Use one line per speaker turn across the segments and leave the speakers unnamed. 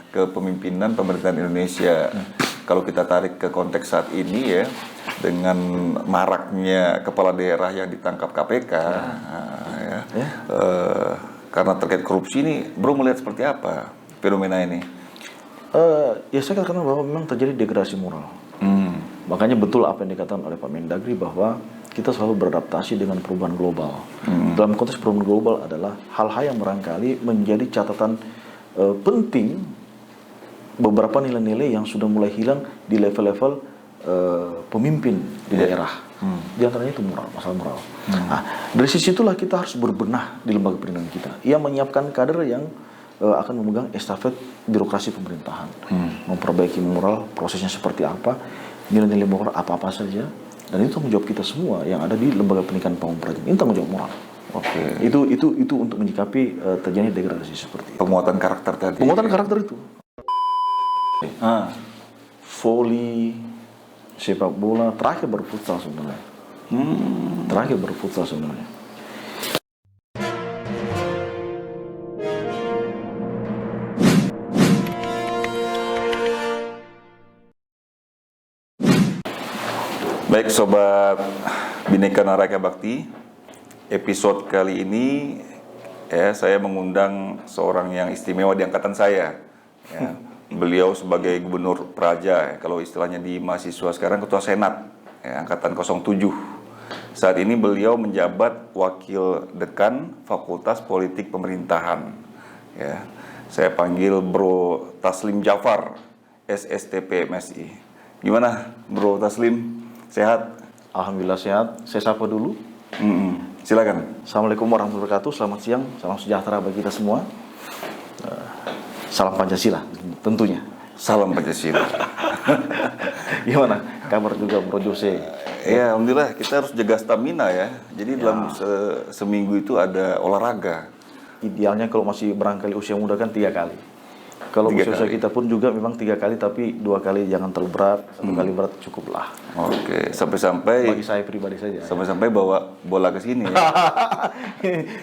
kepemimpinan pemerintahan Indonesia. Kalau kita tarik ke konteks saat ini ya, dengan maraknya kepala daerah yang ditangkap KPK, karena terkait korupsi ini, Bro melihat seperti apa fenomena ini?
Ya saya katakan bahwa memang terjadi degradasi moral. Makanya betul apa yang dikatakan oleh Pak Mendagri bahwa kita selalu beradaptasi dengan perubahan global. Dalam konteks perubahan global adalah hal-hal yang barangkali menjadi catatan penting, beberapa nilai-nilai yang sudah mulai hilang di level-level pemimpin di daerah. Di antaranya itu moral, masalah moral. Nah, dari sisi itulah kita harus berbenah di lembaga perlindungan kita. Ia menyiapkan kader yang akan memegang estafet birokrasi pemerintahan, memperbaiki moral, prosesnya seperti apa, nilai-nilai moral apa-apa saja, dan itu tanggung jawab kita semua yang ada di lembaga pendidikan Pamung Praja. Ini tanggung jawab moral.
Oke.
Itu untuk menyikapi terjadi degradasi seperti itu.
Penguatan karakter tadi.
Penguatan karakter itu. Voli, sepak bola, terakhir baru futsal sebenarnya. Terakhir baru futsal sebenarnya.
Baik Sobat Bhinneka Naraka Bakti, episode kali ini saya mengundang seorang yang istimewa di angkatan saya. Beliau sebagai Gubernur Praja, kalau istilahnya di mahasiswa sekarang Ketua Senat, Angkatan 07. Saat ini beliau menjabat Wakil Dekan Fakultas Politik Pemerintahan. Saya panggil Bro Taslim Jafar, SSTP MSI. Gimana Bro Taslim? Sehat?
Alhamdulillah sehat. Saya sapa dulu.
Silakan.
Assalamualaikum warahmatullahi wabarakatuh. Selamat siang, salam sejahtera bagi kita semua. Salam Pancasila tentunya.
Salam Pancasila.
Gimana kabar juga Bro Jose?
Ya alhamdulillah, kita harus jaga stamina ya. Jadi dalam seminggu itu ada olahraga.
Idealnya kalau masih barangkali usia muda kan 3 kali. Kalau usia kita pun juga memang 3 kali, tapi 2 kali jangan terlalu berat, 1 kali berat cukuplah.
Oke, sampai-sampai
bagi saya pribadi saja.
Sampai-sampai bawa bola ke sini.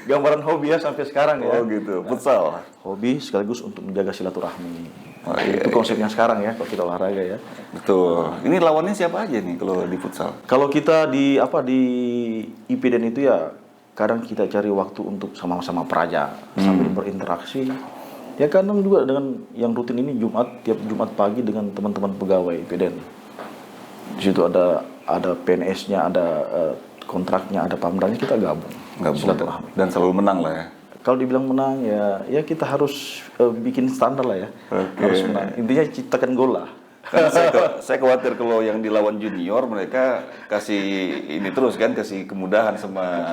Gambaran hobi ya sampai sekarang ya.
Oh gitu, futsal.
Hobi sekaligus untuk menjaga silaturahmi. Itu konsepnya sekarang ya kalau kita olahraga ya.
Betul. Ini lawannya siapa aja nih kalau di futsal?
Kalau kita di IPDN itu ya kadang kita cari waktu untuk sama-sama Praja sambil berinteraksi. Ya kadang juga dengan yang rutin ini tiap Jumat pagi dengan teman-teman pegawai IPDN. Di situ ada PNS-nya, ada kontraknya, ada pamdalnya, kita gabung. Silaturahmi.
Dan selalu menang lah ya.
Kalau dibilang menang ya kita harus bikin standar lah ya. Harus menang. Intinya ciptakan gol lah.
Karena saya khawatir kalau yang dilawan junior mereka kasih ini terus kan, kasih kemudahan sama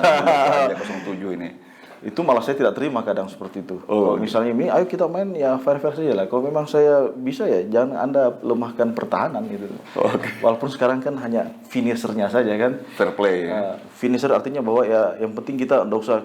07 ini.
Itu malah saya tidak terima kadang seperti itu. Kalau misalnya ini, ayo kita main ya fair-fair saja lah. Kalau memang saya bisa ya, jangan Anda lemahkan pertahanan gitu. Walaupun sekarang kan hanya finishernya saja kan.
Fair play.
Finisher artinya bahwa ya yang penting kita tidak usah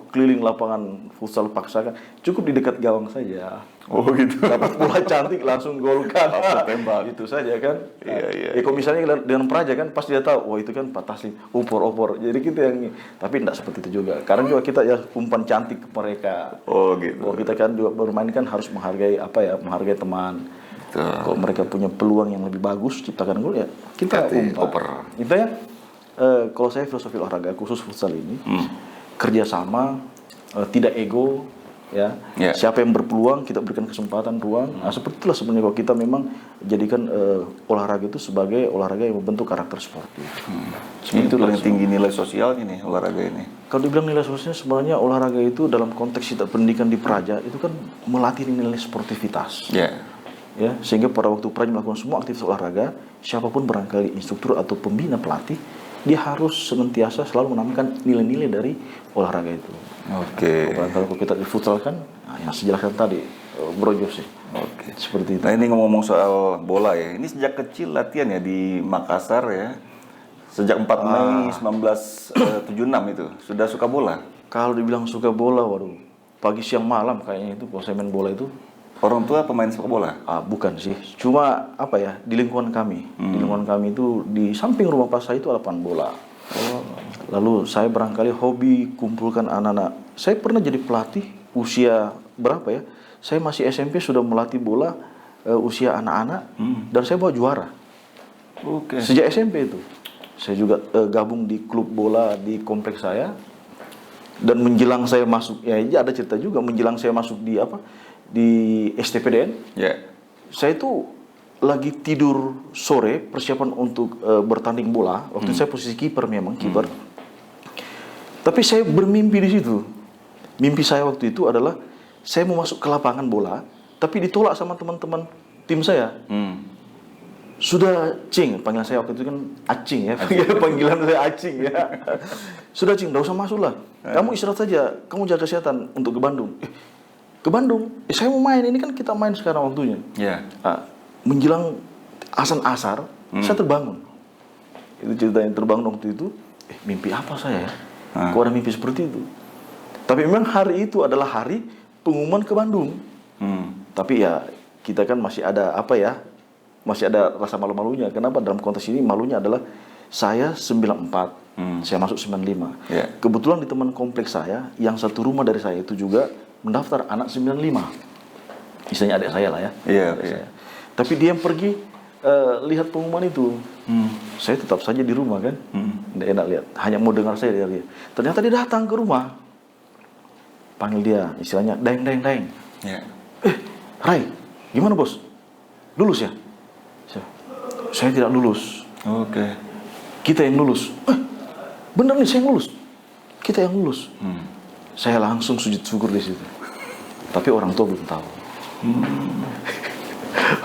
keliling lapangan futsal paksakan, cukup di dekat gawang saja.
Oh gitu.
Dapat bola cantik langsung golkan.
Tembak.
Itu saja kan.
Iya.
Kalau misalnya dengan Praja kan pasti dia tahu, wah itu kan Pak Taslim, opor. Jadi kita yang tapi tidak seperti itu juga. Karena juga kita ya umpan cantik ke mereka.
Oh gitu.
Kalau kita kan juga bermain kan harus menghargai menghargai teman. Kalau mereka punya peluang yang lebih bagus ciptakan gol ya kita umpan. Intinya kalau saya filosofi olahraga khusus futsal ini kerjasama, tidak ego. Siapa yang berpeluang kita berikan kesempatan ruang. Nah, seperti itulah sebenarnya kalau kita memang jadikan olahraga itu sebagai olahraga yang membentuk karakter sportif.
Itu paling tinggi nilai sosialnya nih olahraga ini.
Kalau dibilang nilai sosialnya sebenarnya olahraga itu dalam konteks kita pendidikan di Praja itu kan melatih nilai sportivitas. Ya, sehingga pada waktu Praja melakukan semua aktivitas olahraga, siapapun barangkali instruktur atau pembina pelatih, dia harus senantiasa selalu menanamkan nilai-nilai dari olahraga itu. Kalau kita di futsal kan, yang saya jelaskan tadi, Bro Jose. Seperti itu.
Nah ini ngomong-ngomong soal bola ya, ini sejak kecil latihan ya di Makassar ya. Sejak 4 Mei 1976 itu, sudah suka bola?
Kalau dibilang suka bola, waduh, pagi siang malam kayaknya itu, kalau saya main bola itu.
Orang tua pemain sepak bola?
Bukan sih, cuma di lingkungan kami. Di lingkungan kami itu, di samping rumah pas saya itu ada lapangan bola. Lalu saya barangkali hobi kumpulkan anak-anak. Saya pernah jadi pelatih usia berapa ya? saya masih SMP sudah melatih bola usia anak-anak dan saya bawa juara.
Oke.
Sejak SMP itu. Saya juga gabung di klub bola di kompleks saya. Dan menjelang saya masuk, ya ada cerita juga, menjelang saya masuk di di STPDN, saya itu lagi tidur sore persiapan untuk bertanding bola. Waktu itu saya posisi kiper memang kiper. Tapi saya bermimpi di situ. Mimpi saya waktu itu adalah saya mau masuk ke lapangan bola, tapi ditolak sama teman-teman tim saya. Sudah Cing, panggilan saya waktu itu kan Acing ya, panggilan saya Acing ya. Sudah Cing, nggak usah masuk lah. Kamu istirahat saja, kamu jaga kesehatan untuk ke Bandung. Ke Bandung? Saya mau main, ini kan kita main sekarang waktunya. Menjelang azan asar, saya terbangun. Itu cerita yang terbangun waktu itu. Mimpi apa saya ya? Kok ada mimpi seperti itu? Tapi memang hari itu adalah hari pengumuman ke Bandung. Tapi ya kita kan masih ada masih ada rasa malu-malunya. Kenapa? Dalam konteks ini malunya adalah saya 94, saya masuk 95. Kebetulan di teman kompleks saya, yang satu rumah dari saya itu juga mendaftar anak 95. Misalnya adik saya lah ya. Saya. Tapi dia yang pergi lihat pengumuman itu. Saya tetap saja di rumah kan. Tidak enak lihat. Hanya mau dengar saya dia lihat. Ternyata dia datang ke rumah. Panggil dia, istilahnya daeng. Rai, gimana bos? Lulus ya? Saya tidak lulus. Kita yang lulus. Bener nih saya yang lulus. Kita yang lulus. Saya langsung sujud syukur di situ. Tapi orang tua belum tahu.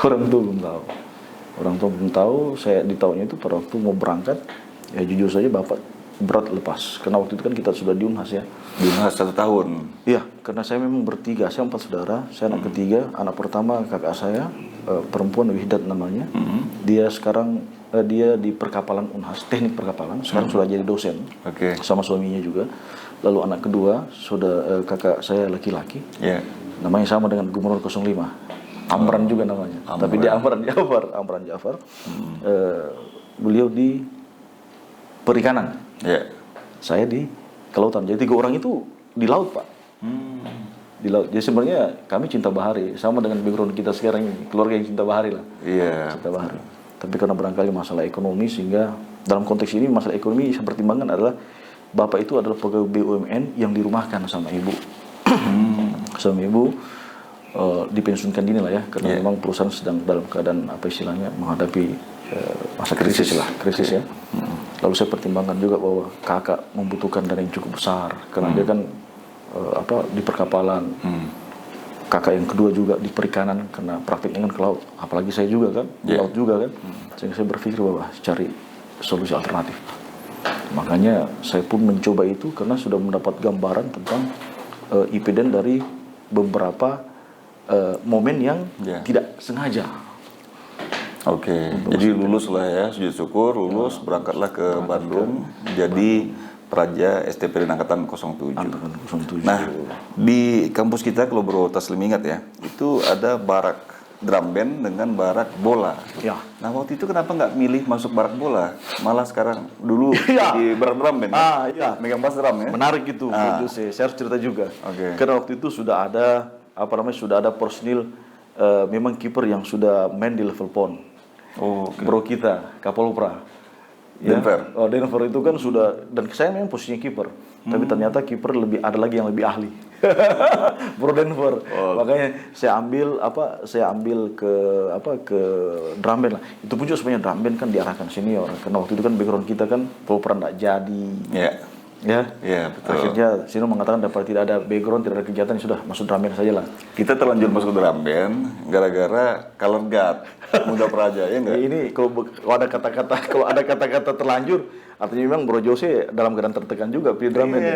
Orang tua belum tahu. Saya di tahunnya itu pada waktu mau berangkat, ya jujur saja bapak berat lepas. Karena waktu itu kan kita sudah di Unhas ya.
Di Unhas 1 tahun.
Iya, karena saya memang bertiga. Saya 4 saudara. Saya anak ketiga. Anak pertama kakak saya, perempuan Wihdat namanya. Dia sekarang dia di perkapalan Unhas, teknik perkapalan. Sekarang sudah jadi dosen. Sama suaminya juga. Lalu anak kedua, kakak saya laki-laki. Namanya sama dengan Gubernur 05. Amran juga namanya. Tapi dia Amran Jafar. Beliau di perikanan. Saya di kelautan. Jadi 3 orang itu di laut, Pak. Di laut. Jadi sebenarnya kami cinta bahari, sama dengan background kita sekarang ini, keluarga yang cinta bahari lah. Cinta bahari. Tapi karena barangkali masalah ekonomi, sehingga dalam konteks ini masalah ekonomi yang pertimbangan adalah bapak itu adalah pegawai BUMN yang dirumahkan sama ibu. Sama ibu dipensiunkan dini lah ya, karena memang perusahaan sedang dalam keadaan menghadapi masa krisis ya. Lalu saya pertimbangkan juga bahwa kakak membutuhkan dana yang cukup besar karena dia kan di perkapalan. Kakak yang kedua juga di perikanan karena praktiknya kan ke laut. Apalagi saya juga kan di laut juga kan. Sehingga saya berpikir bahwa cari solusi alternatif. Makanya saya pun mencoba itu karena sudah mendapat gambaran tentang IPDN dari beberapa momen yang tidak sengaja.
Jadi lulus lah ya, sujud syukur, lulus, berangkatlah ke Bandung, jadi Praja STPDN Angkatan 07. Nah, di kampus kita kalau Bro Taslim ingat ya, itu ada barak drum band dengan barak bola. Nah, waktu itu kenapa nggak milih masuk barak bola? Malah sekarang dulu di barak drum band. Megang bass drum ya.
Menarik itu, saya harus cerita juga. Karena waktu itu sudah ada sudah ada personil memang kiper yang sudah main di level PON. Bro kita, Kapolpra. Denver itu kan sudah, dan saya memang posisinya kiper. Tapi ternyata kiper ada lagi yang lebih ahli. Bro Denver. Makanya saya ambil ke drum band lah. Itu pun juga sebenarnya drum band kan diarahkan senior. Karena waktu itu kan background kita kan Polpra enggak jadi. Betul. Akhirnya Sino mengatakan daripada tidak ada background, tidak ada kegiatan, sudah masuk drum band saja lah.
Kita terlanjur masuk drum band gara-gara color guard Muda Praja, ya enggak?
Ini kalau ada kata-kata terlanjur, artinya memang Bro Jose dalam keadaan tertekan juga pilih drum band.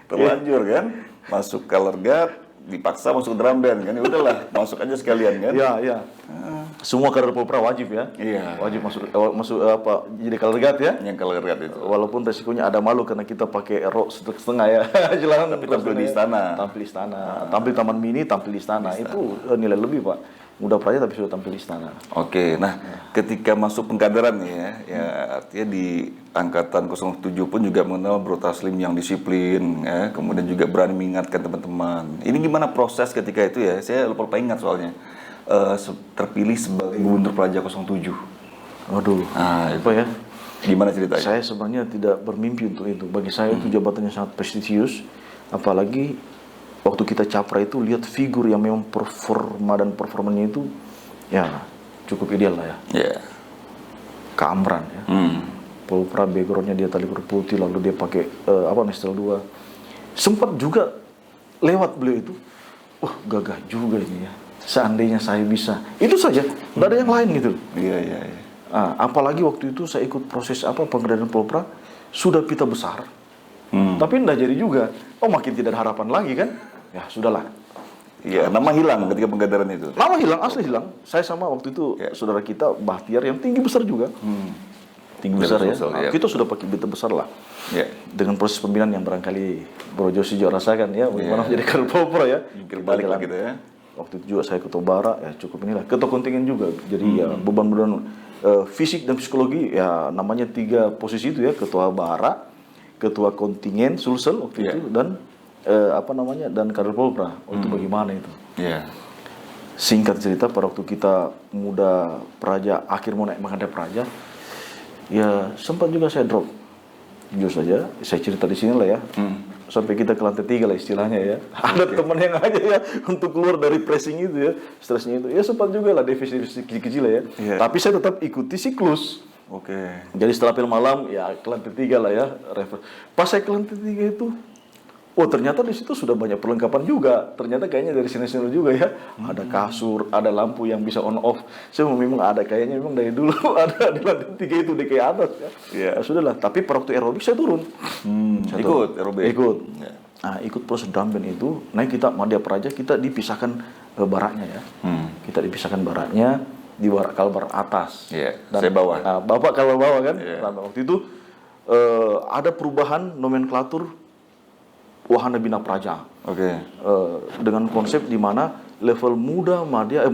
Terlanjur kan, masuk color guard, dipaksa masuk drum band kan, ya udahlah, masuk aja sekalian kan. Semua kader Polpra wajib ya. Wajib masuk jadi color guard ya. Yang color guard itu.
Walaupun resikonya ada malu karena kita pakai rok setengah ya.
Tapi tampil di istana.
Tampil di Taman Mini, tampil di istana. Itu nilai lebih, Pak. muda praja tapi sudah tampil di istana.
Oke, nah ketika masuk pengkaderan nih ya artinya di angkatan 07 pun juga mengenal Bro Taslim yang disiplin, ya, kemudian juga berani mengingatkan teman-teman. Ini gimana proses ketika itu ya? Saya lupa ingat soalnya terpilih sebagai Gubernur Praja 07.
Waduh,
Nah,
apa ya?
Gimana ceritanya?
Saya sebenarnya tidak bermimpi untuk itu. Bagi saya itu jabatannya sangat prestisius, apalagi waktu kita capra itu lihat figur yang memang performanya itu ya cukup ideal lah ya.
Ya.
Keamran ya. Polpra backgroundnya dia tali putih, lalu dia pakai Nestel 2. Sempat juga lewat beliau itu, gagah juga ini ya. Seandainya saya bisa, itu saja, nggak ada yang lain gitu.
Iya.
Apalagi waktu itu saya ikut proses penggeledahan Polpra, sudah pita besar, tapi nggak jadi juga. Makin tidak ada harapan lagi kan? Ya sudahlah.
Iya, nama hilang ketika penggeledahan itu.
Nama hilang, asli hilang. Saya sama waktu itu saudara kita Bahtiar yang tinggi besar juga. Tinggi besar ya. Kita sudah pakai pita besar lah.
Ya.
Dengan proses pembinaan yang barangkali Bro Josi juga rasakan ya, bagaimana menjadi kader Polpra ya.
Balik lah gitu ya.
Waktu itu juga saya ketua bara, ya cukup inilah. Ketua kontingen juga. Jadi ya beban-beban fisik dan psikologi ya namanya 3 posisi itu ya, ketua bara, ketua kontingen Sulsel waktu itu dan dan kader Polpra. Itu bagaimana itu?
Iya.
Singkat cerita pada waktu kita muda praja akhir mau naik menghadap praja, ya sempat juga saya drop. Jujur saja, saya cerita di sini lah ya. Sampai kita ke lantai 3 lah istilahnya ya. Ada teman yang aja ya untuk keluar dari pressing itu ya, stresnya itu. Ya sempat juga lah defisit kecil-kecil lah ya.
Yeah.
Tapi saya tetap ikuti siklus.
Oke.
Jadi setelah apel malam ya ke lantai 3 lah ya. Pas saya ke lantai 3 itu, ternyata di situ sudah banyak perlengkapan juga. Ternyata kayaknya dari senior juga ya. Ada kasur, ada lampu yang bisa on off. Saya memang ada kayaknya memang dari dulu ada di lantai 3 itu di kayak atas ya.
Yeah.
Ya sudahlah. Tapi pada waktu aerobik saya turun.
Ikut aerobik.
Ikut.
Yeah.
Nah, ikut proses drum band itu. Naik kita Madya Praja kita dipisahkan baraknya ya. Kita dipisahkan baraknya di barak kalbar atas.
Iya.
Dan,
Saya bawah.
Bapak kalbar bawah kan.
Yeah.
Nah, waktu itu ada perubahan nomenklatur Wahana Bina Praja.
Oke.
Dengan konsep di mana level muda Madya,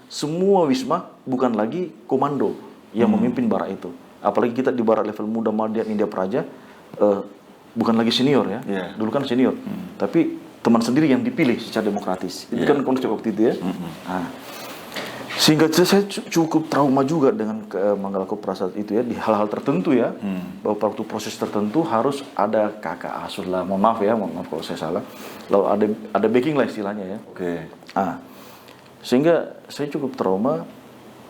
semua Wisma bukan lagi komando yang memimpin barak itu. Apalagi kita di barak level muda Madya Nindya Praja, bukan lagi senior ya.
Yeah.
Dulu kan senior, tapi teman sendiri yang dipilih secara demokratis. Itu kan konsep waktu itu ya. Nah, sehingga saya cukup trauma juga dengan Manggala Kopra saat itu ya, di hal-hal tertentu ya, bahwa waktu proses tertentu harus ada kakak asuh lah, mohon maaf kalau saya salah, lalu ada backing lah istilahnya ya.
Oke.
Sehingga saya cukup trauma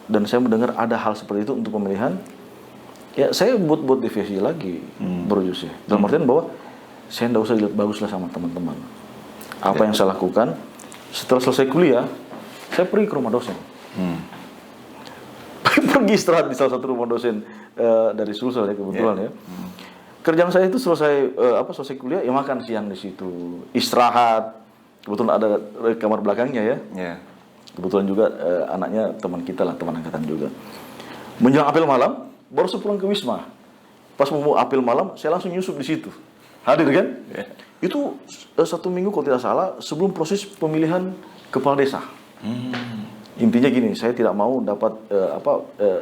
dan saya mendengar ada hal seperti itu untuk pemilihan, ya saya buat deviasi lagi, Bro Jose. Dalam artian bahwa saya tidak usah dilihat bagus lah sama teman-teman. Apa yang saya lakukan setelah selesai kuliah, saya pergi ke rumah dosen. Pergi istirahat di salah satu rumah dosen dari Sulsel ya kebetulan ya. Kerjaan saya itu selesai kuliah ya makan siang di situ, istirahat. Kebetulan ada kamar belakangnya ya. Kebetulan juga anaknya teman kita lah, teman angkatan juga. Menjelang apel malam baru saya pulang ke Wisma. Pas mau apel malam saya langsung nyusup di situ. Hadir kan? Itu 1 minggu kalau tidak salah sebelum proses pemilihan kepala desa. Intinya gini, saya tidak mau dapat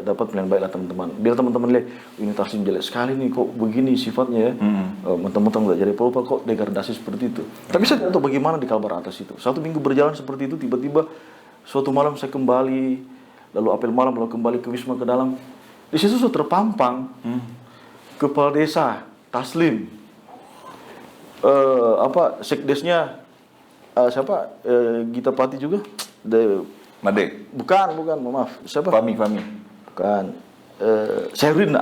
pilihan baik lah teman-teman. Biar teman-teman lihat, ini Taslim jelek sekali nih, kok begini sifatnya ya. Mentang-mentang nggak jadi Polpra kok degradasi seperti itu. Tapi saya tidak tahu bagaimana di kalbar atas itu. 1 minggu berjalan seperti itu, tiba-tiba suatu malam saya kembali, lalu apel malam, lalu kembali ke Wisma ke dalam. Di situ sudah terpampang kepala desa Taslim, sekdesnya siapa? Gita Pati juga.
Made.
Bukan, maaf. Siapa?
Fami.
Bukan. Syarudin.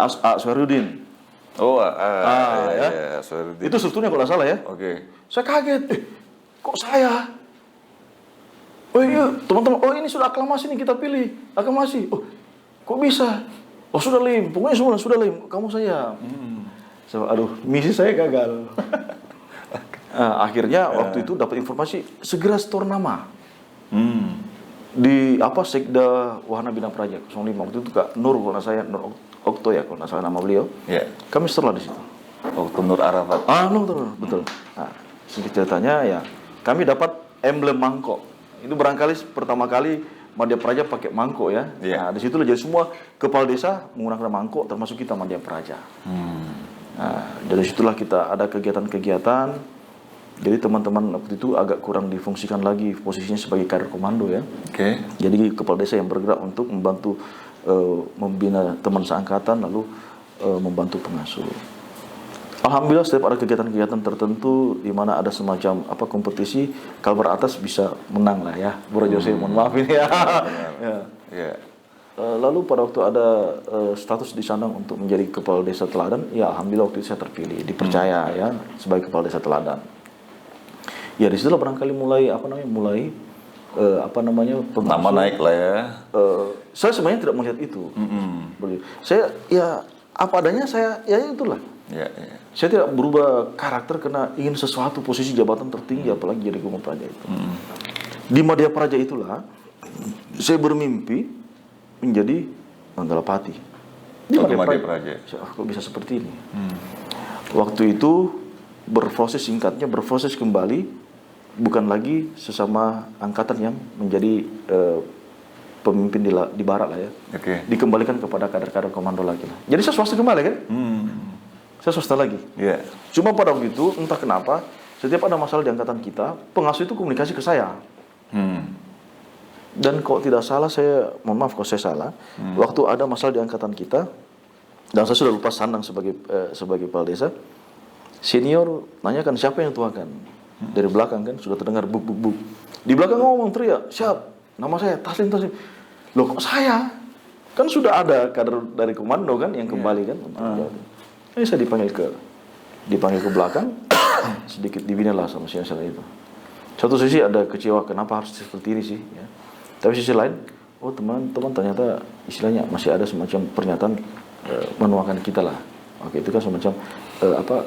Oh,
ya.
Syarudin.
Itu strukturnya kalau nggak salah ya.
Oke.
Saya kaget. Kok saya? Oh iya, teman-teman. Oh ini sudah aklamasi nih kita pilih. Aklamasi. Oh, kok bisa? Oh sudah Lim. Pokoknya semua sudah Lim. Kamu saya. Aduh, misi saya gagal. Akhirnya waktu itu dapat informasi segera setor nama. Di Sekda Wahana Bina Praja 05 waktu itu Kak Nur kalau saya Nur Okto ya kalau nggak salah nama beliau. Kami setelah di situ.
Okto Nur Arafat.
Nur, betul. Nah, singkat ceritanya ya kami dapat emblem mangkok. Itu barangkali pertama kali Madya Praja pakai mangkok ya.
Iya.
Nah, di situ jadi semua kepala desa menggunakan mangkok, termasuk kita Madya Praja. Nah, dari situlah kita ada kegiatan-kegiatan. Jadi teman-teman waktu itu agak kurang difungsikan lagi posisinya sebagai kader komando ya.
Oke.
Jadi kepala desa yang bergerak untuk membantu membina teman seangkatan, lalu membantu pengasuh. Alhamdulillah setiap ada kegiatan-kegiatan tertentu di mana ada semacam kompetisi, Kalbar Atas bisa menang lah ya. Bro Jose, mohon maaf ini ya. Ya.
Iya.
Lalu pada waktu ada status disandang untuk menjadi kepala desa teladan, ya alhamdulillah waktu itu saya terpilih, dipercaya ya sebagai kepala desa teladan. Ya di situlah barangkali mulai
Nama naik lah ya.
saya sebenarnya tidak melihat itu. Saya ya apa adanya, saya ya itulah.
Iya, iya.
Saya tidak berubah karakter karena ingin sesuatu posisi jabatan tertinggi, apalagi jadi Gubernur Praja itu. Di Madya Praja itulah saya bermimpi menjadi Manggalapati. Di
Madya Praja.
Kok bisa seperti ini? Waktu itu berproses kembali, bukan lagi sesama angkatan yang menjadi pemimpin di barat lah ya.
Oke.
Dikembalikan kepada kader-kader komando lagi lah. Jadi saya swasta kembali kan? Saya swasta lagi.
Iya.
Cuma pada waktu itu entah kenapa setiap ada masalah di angkatan kita, pengasuh itu komunikasi ke saya. Dan kalau tidak salah, saya mohon maaf kalau saya salah, waktu ada masalah di angkatan kita, dan saya sudah lupa sandang sebagai kepala desa, senior nanyakan siapa yang tuakan. Dari belakang kan sudah terdengar buk buk buk. Di belakang ngomong teriak, "Siap, nama saya Taslim." Loh kok saya? Kan sudah ada kader dari komando kan yang kembali kan. Ini saya dipanggil ke belakang, sedikit dibina lah sama senior itu. Satu sisi ada kecewa, kenapa harus seperti ini sih? Ya. Tapi sisi lain, oh teman-teman ternyata istilahnya masih ada semacam pernyataan menuakan kita lah. Oke, itu kan semacam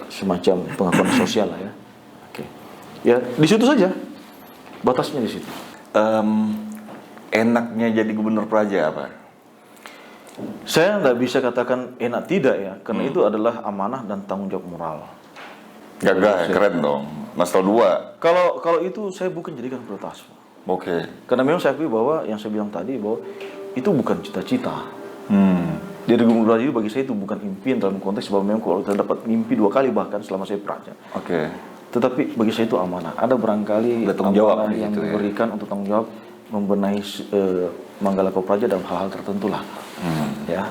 semacam pengakuan sosial lah ya. Oke, ya di situ saja batasnya di situ.
Enaknya jadi Gubernur Praja apa?
Saya nggak bisa katakan enak tidak ya, karena itu adalah amanah dan tanggung jawab moral.
Gagah, keren dong. Mas tahu dua.
Kalau itu saya bukan jadikan prioritas.
Oke.
Karena memang saya akui bahwa yang saya bilang tadi bahwa itu bukan cita-cita. Jadi Gubernur Praja bagi saya itu bukan impian dalam konteks bahwa memang kalau kita dapat mimpi 2 kali bahkan selama saya Praja.
Oke.
Tetapi bagi saya itu amanah. Ada barangkali
tanggung jawab
yang
gitu,
diberikan untuk tanggung jawab membenahi Manggala Praja dalam hal-hal tertentu lah. Ya.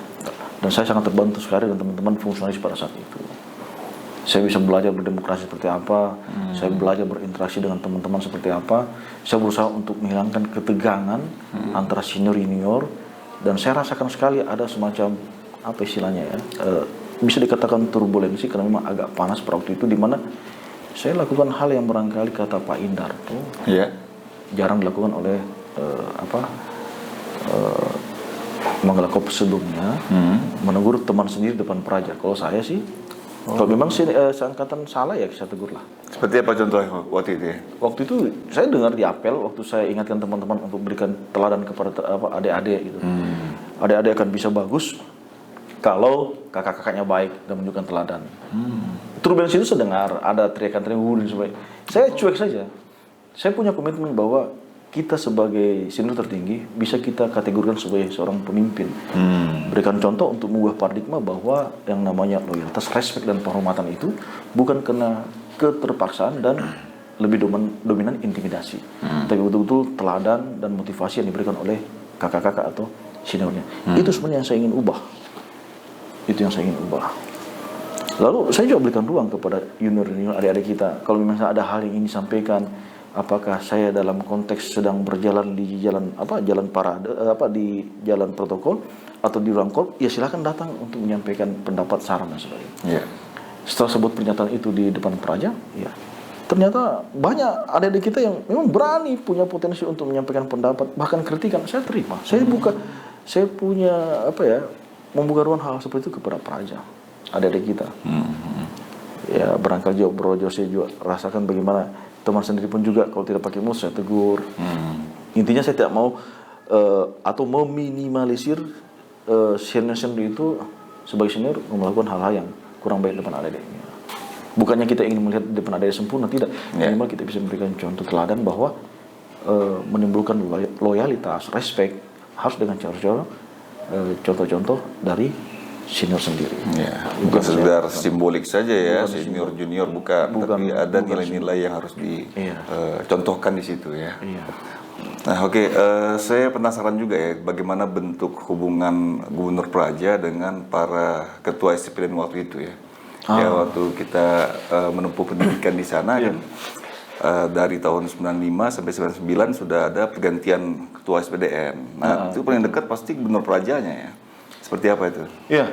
Dan saya sangat terbantu sekali dengan teman-teman fungsionalis pada saat itu. Saya bisa belajar berdemokrasi seperti apa, saya belajar berinteraksi dengan teman-teman seperti apa. Saya berusaha untuk menghilangkan ketegangan antara senior-junior, dan saya rasakan sekali ada semacam apa istilahnya ya, bisa dikatakan turbulensi karena memang agak panas pada waktu itu, di mana saya lakukan hal yang barangkali kata Pak Indar tuh jarang dilakukan oleh Manggala Kop sebelumnya, menegur teman sendiri depan Praja. Kalau saya sih, kalau memang seangkatan salah ya saya tegur lah.
Seperti apa contohnya waktu itu ya?
Waktu itu saya dengar di apel, waktu saya ingatkan teman-teman untuk berikan teladan kepada adik-adik gitu. Adik-adik akan bisa bagus kalau kakak-kakaknya baik dan menunjukkan teladan. Turbulensi itu saya dengar, ada teriakan-teriakan dan sebagainya. Saya cuek saja. Saya punya komitmen bahwa kita sebagai senior tertinggi bisa kita kategorikan sebagai seorang pemimpin. Berikan contoh untuk mengubah paradigma bahwa yang namanya loyalitas, respek dan penghormatan itu bukan karena keterpaksaan dan lebih dominan intimidasi, tapi betul-betul teladan dan motivasi yang diberikan oleh kakak-kakak atau seniornya. Itu sebenarnya yang saya ingin ubah. Itu yang saya ingin ubah. Lalu saya juga berikan ruang kepada junior-junior adik-adik kita. Kalau misalnya ada hal yang ingin disampaikan, apakah saya dalam konteks sedang berjalan di jalan parade, di jalan protokol atau di ruang kol, ya silakan datang untuk menyampaikan pendapat, saran dan sebagainya. Setelah sebut pernyataan itu di depan Praja, ya ternyata banyak adik-adik kita yang memang berani, punya potensi untuk menyampaikan pendapat, bahkan kritikan. Saya terima. Saya punya membuka ruang hal seperti itu kepada Praja, adik-adik kita. Ya barangkali juga Bro Jose juga rasakan bagaimana teman sendiri pun juga kalau tidak pakai mus saya tegur. Intinya saya tidak mau atau meminimalisir senior-senior itu sebagai senior melakukan hal-hal yang kurang baik depan adik-adiknya. Bukannya kita ingin melihat depan adik sempurna, tidak. Minimal kita bisa memberikan contoh teladan bahwa menimbulkan loyalitas, respect, harus dengan cara-cara contoh-contoh dari senior sendiri.
Ya, bukan sekedar
bukan
simbolik saja ya,
bukan
senior junior bukan, tapi ada
bukan
nilai-nilai yang harus dicontohkan di situ ya.
Iya.
Nah, oke, saya penasaran juga ya, bagaimana bentuk hubungan Gubernur Praja dengan para ketua STPDN waktu itu ya. Ya, waktu kita menempuh pendidikan di sana kan, dari tahun 95 sampai 99 sudah ada pergantian ketua SPDN. Nah, itu paling dekat pasti Gubernur Prajanya ya. Seperti apa itu?
Iya,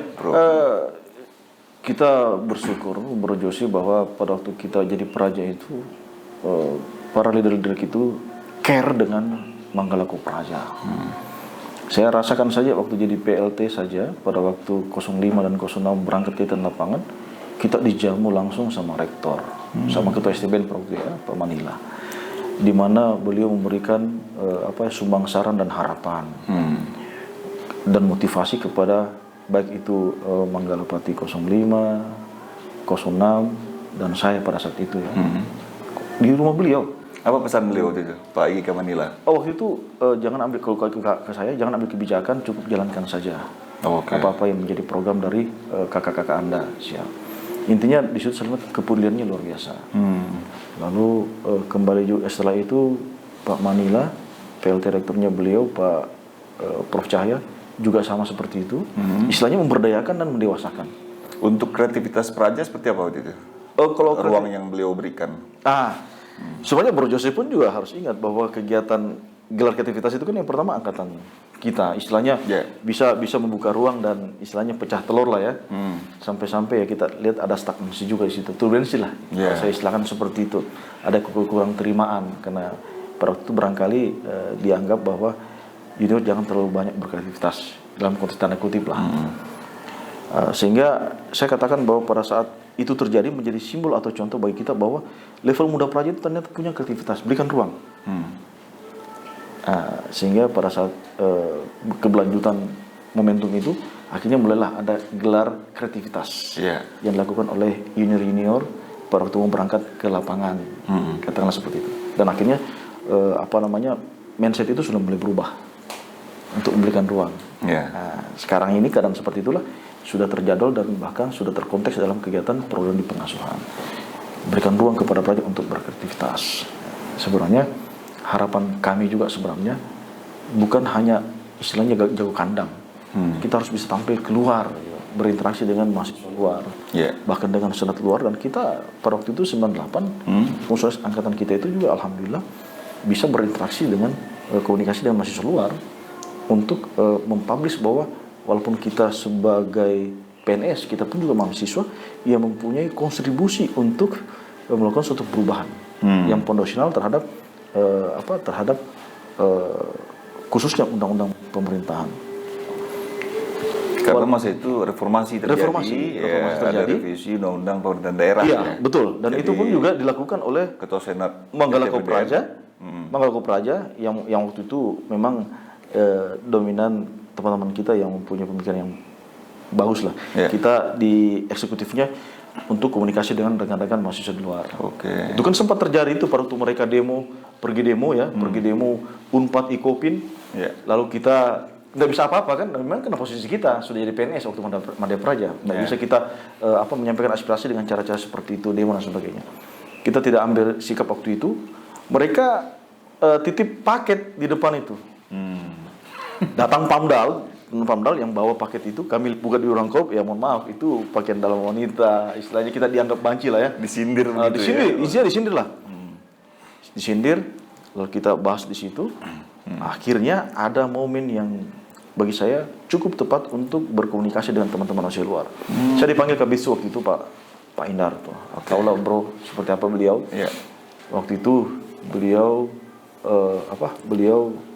kita bersyukur, berjosi bahwa pada waktu kita jadi Praja itu, para leader-leader itu care dengan Manggala Kopraja. Saya rasakan saja waktu jadi PLT saja, pada waktu 05 dan 06 berangkat ke lapangan, kita dijamu langsung sama rektor, sama ketua STBN Pak Manila, di mana beliau memberikan sumbang saran dan harapan. Dan motivasi kepada baik itu Manggalapati 05, 06 dan saya pada saat itu ya. Di rumah beliau.
Apa pesan beliau waktu itu, Pak Igi Manila?
Waktu itu jangan ambil, kalau ke saya jangan ambil kebijakan, cukup jalankan saja. Apa-apa yang menjadi program dari kakak-kakak Anda, siap. Intinya di situ selamat kepeduliannya luar biasa. Lalu kembali juga setelah itu Pak Manila, PLT rektornya beliau Pak Prof Cahya juga sama seperti itu, istilahnya memberdayakan dan mendewasakan.
Untuk kreativitas Praja seperti apa waktu itu?
Kalau
ruang yang beliau berikan.
Sebenarnya Bro Jose pun juga harus ingat bahwa kegiatan gelar kreativitas itu kan yang pertama angkatan kita, istilahnya bisa membuka ruang dan istilahnya pecah telur lah ya. Sampai-sampai ya kita lihat ada stagnasi juga di situ, turbulensi lah. Saya istilahkan seperti itu. Ada kurang terimaan karena pada waktu itu barangkali dianggap bahwa junior jangan terlalu banyak berkreativitas dalam konteks tanda kutip lah. Sehingga saya katakan bahwa pada saat itu terjadi menjadi simbol atau contoh bagi kita bahwa level muda Praja itu ternyata punya kreativitas, berikan ruang. Sehingga pada saat keberlanjutan momentum itu akhirnya mulailah ada gelar kreativitas yang dilakukan oleh junior-junior pada waktu mau berangkat ke lapangan, katakanlah seperti itu. Dan akhirnya mindset itu sudah mulai berubah untuk memberikan ruang. Sekarang ini keadaan seperti itulah sudah terjadwal dan bahkan sudah terkonteks dalam kegiatan program di pengasuhan. Berikan ruang kepada Praja untuk berkreativitas. Sebenarnya harapan kami juga sebenarnya bukan hanya istilahnya jago kandang. Kita harus bisa tampil keluar, berinteraksi dengan mahasiswa luar, bahkan dengan senat luar. Dan kita pada waktu itu 98, khusus angkatan kita itu juga alhamdulillah bisa berinteraksi dengan komunikasi dengan mahasiswa luar untuk mempublish bahwa walaupun kita sebagai PNS, kita pun juga mahasiswa yang mempunyai kontribusi untuk melakukan suatu perubahan yang fondasional terhadap khususnya undang-undang pemerintahan.
Karena masa itu reformasi terjadi, ada revisi undang-undang pemerintahan daerah.
Betul. Dan itu pun juga dilakukan oleh
Ketua Senat
Manggala Kopraja. Manggala Kopraja yang waktu itu memang dominan teman-teman kita yang mempunyai pemikiran yang bagus lah. Kita di eksekutifnya untuk komunikasi dengan rekan-rekan mahasiswa di luar. Itu kan sempat terjadi itu pada waktu mereka pergi demo Unpad Ikopin. Lalu kita nggak bisa apa-apa kan, memang karena posisi kita sudah jadi PNS waktu Madya Praja, nggak bisa kita menyampaikan aspirasi dengan cara-cara seperti itu, demo dan sebagainya. Kita tidak ambil sikap waktu itu. Mereka titip paket di depan itu. Datang Pamdal yang bawa paket itu, kami buka di ruang kop, ya mohon maaf itu pakaian dalam wanita, istilahnya kita dianggap banci lah ya.
Disindir
disindir lah. Disindir, lalu kita bahas di situ. Akhirnya ada momen yang bagi saya cukup tepat untuk berkomunikasi dengan teman-teman mahasiswa luar. Saya dipanggil Kabis waktu itu Pak Indar tuh. Tahulah bro seperti apa beliau. Waktu itu beliau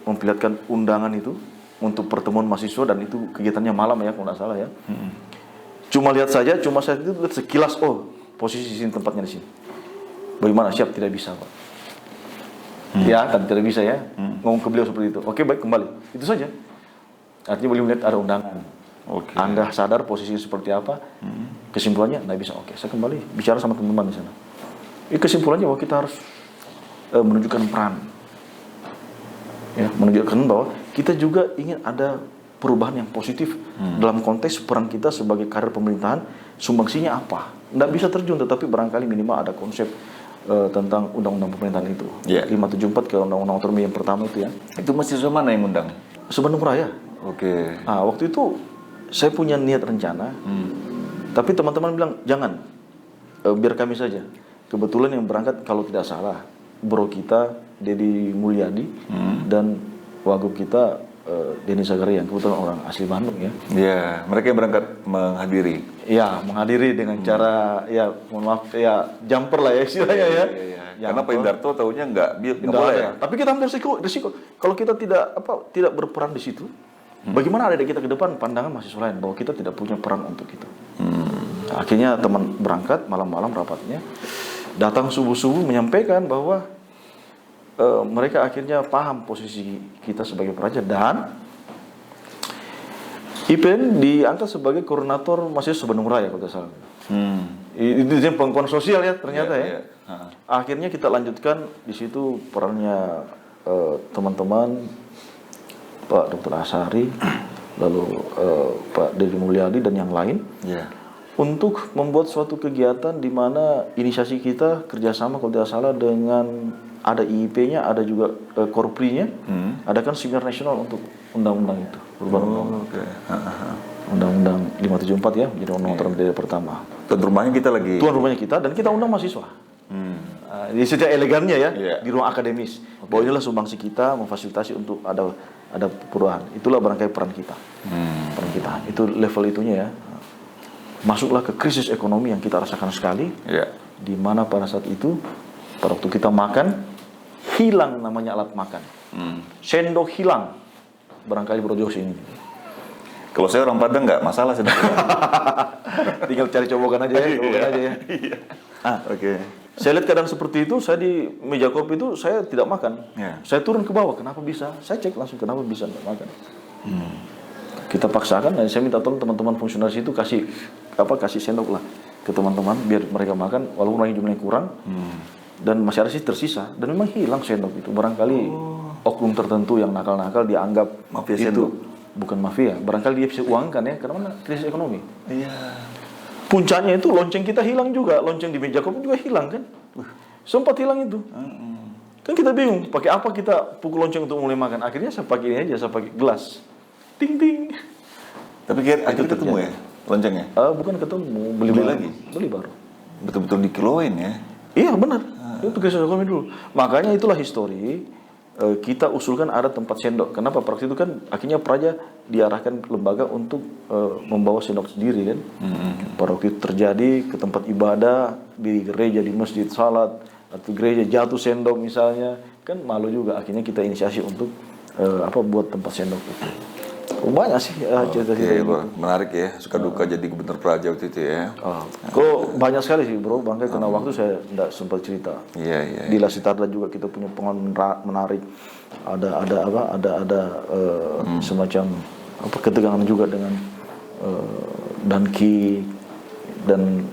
memperlihatkan undangan itu untuk pertemuan mahasiswa, dan itu kegiatannya malam ya kalau nggak salah ya. Cuma saya itu lihat sekilas, posisi di sini, tempatnya di sini. Bagaimana, siap? Tidak bisa Pak. Kan tidak bisa ya. Ngomong ke beliau seperti itu. Oke baik, kembali. Itu saja. Artinya beliau melihat ada undangan. Anda sadar posisi seperti apa? Kesimpulannya nggak bisa. Oke, saya kembali bicara sama teman-teman di sana. Kesimpulannya bahwa kita harus menunjukkan peran ya, menunjukkan bahwa kita juga ingin ada perubahan yang positif dalam konteks peran kita sebagai kader pemerintahan. Sumbangsinya apa? Nggak bisa terjun, tetapi barangkali minimal ada konsep tentang undang-undang pemerintahan itu. 574 ke undang-undang otonomi yang pertama itu ya.
Itu mahasiswa mana yang undang?
Sebandung Raya.
Oke.
Waktu itu saya punya niat rencana, tapi teman-teman bilang jangan, biar kami saja. Kebetulan yang berangkat kalau tidak salah bro kita Dedi Mulyadi dan wagub kita Denny Zagaria, kebetulan orang asli Bandung ya.
Iya, mereka yang berangkat menghadiri.
Ya, menghadiri dengan cara ya mohon maaf ya jumper lah ya istilahnya ya.
Karena Pak Indarto tahunya nggak boleh.
Ya. Tapi kita ambil risiko. Kalau kita tidak berperan di situ, bagaimana ada kita ke depan pandangan mahasiswa lain bahwa kita tidak punya peran untuk itu. Akhirnya teman berangkat malam-malam rapatnya, datang subuh-subuh menyampaikan bahwa mereka akhirnya paham posisi kita sebagai peraja dan IPN diangkat sebagai koordinator mahasiswa Bandung Raya kalau tidak salah. Itu pengakuan sosial ya ternyata ya. Akhirnya kita lanjutkan di situ perannya teman-teman Pak Dr. Asari, lalu Pak Dedi Mulyadi dan yang lain. Untuk membuat suatu kegiatan di mana inisiasi kita kerjasama kalau tidak salah dengan ada IIP-nya, ada juga Korpri-nya, ada kan seminar nasional untuk undang-undang itu, perubahan undang-undang 574 ya, jadi undang-undang daerah pertama.
Tuan rumahnya kita lagi.
Tuan rumahnya kita dan kita undang mahasiswa. Jadi secara elegannya ya, di ruang akademis. Bahwa inilah sumbangsi kita memfasilitasi untuk ada perubahan. Itulah barangkali peran kita. Peran kita. Itu level itunya ya. Masuklah ke krisis ekonomi yang kita rasakan sekali, di mana pada saat itu pada waktu kita makan hilang namanya alat makan, sendok hilang, barangkali Bro Josi ini.
Kalau saya orang Padang nggak masalah sendok hilang.
Tinggal cari cobokan aja ya.
Oke.
Saya lihat keadaan seperti itu, saya di meja kopi itu saya tidak makan, saya turun ke bawah. Kenapa bisa? Saya cek langsung kenapa bisa tidak makan. Kita paksakan dan saya minta tolong teman-teman fungsionaris itu kasih sendok lah ke teman-teman biar mereka makan walaupun jumlahnya kurang dan masih ada sih tersisa dan memang hilang sendok itu barangkali oknum tertentu yang nakal-nakal dianggap
mafia
itu
sendok.
Bukan mafia, barangkali dia bisa uangkan ya karena krisis ekonomi. Puncaknya itu lonceng kita hilang juga, lonceng di meja kopi juga hilang kan, sempat hilang itu. Kan kita bingung pakai apa kita pukul lonceng untuk mulai makan, akhirnya saya pakai ini aja, saya pakai gelas. Ting ting.
Tapi akhirnya ketemu ya loncengnya?
Bukan ketemu, beli
lagi.
Beli baru.
Betul-betul dikiloin ya?
Iya benar. Itu krisis ekonomi dulu. Makanya itulah histori kita usulkan ada tempat sendok. Kenapa? Pada itu kan akhirnya Praja diarahkan lembaga untuk membawa sendok sendiri kan. Pada waktu itu terjadi ke tempat ibadah di gereja, di masjid salat atau gereja jatuh sendok misalnya, kan malu juga. Akhirnya kita inisiasi untuk buat tempat sendok itu. Banyak sih cerita-cerita gitu.
Menarik ya, suka duka jadi gubernur Praja waktu itu ya.
Kok banyak sekali sih bro, bangkai karena waktu saya tidak sempat cerita. Di La Sitarda juga kita punya pengalaman menarik. Ada semacam ketegangan juga dengan Danki dan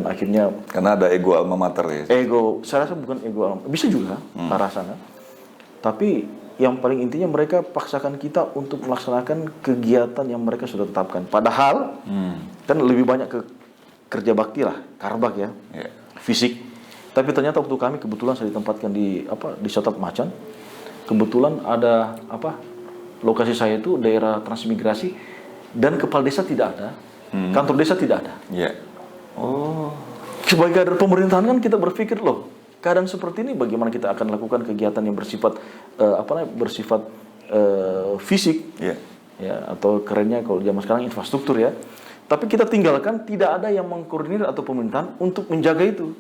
akhirnya
karena ada ego alma mater ya.
Ego, saya rasa bukan ego alma, bisa juga arah sana. Tapi yang paling intinya mereka paksakan kita untuk melaksanakan kegiatan yang mereka sudah tetapkan. Padahal kan lebih banyak ke kerja bakti lah, karbak ya, fisik. Tapi ternyata waktu kami kebetulan saya ditempatkan di Sotap Macan, kebetulan ada lokasi saya itu daerah transmigrasi dan kepala desa tidak ada, kantor desa tidak ada. Sebagai kader pemerintahan kan kita berpikir loh. Keadaan seperti ini bagaimana kita akan lakukan kegiatan yang bersifat fisik ya atau kerennya kalau zaman sekarang infrastruktur ya. Tapi kita tinggalkan tidak ada yang mengkoordinir atau pemerintahan untuk menjaga itu.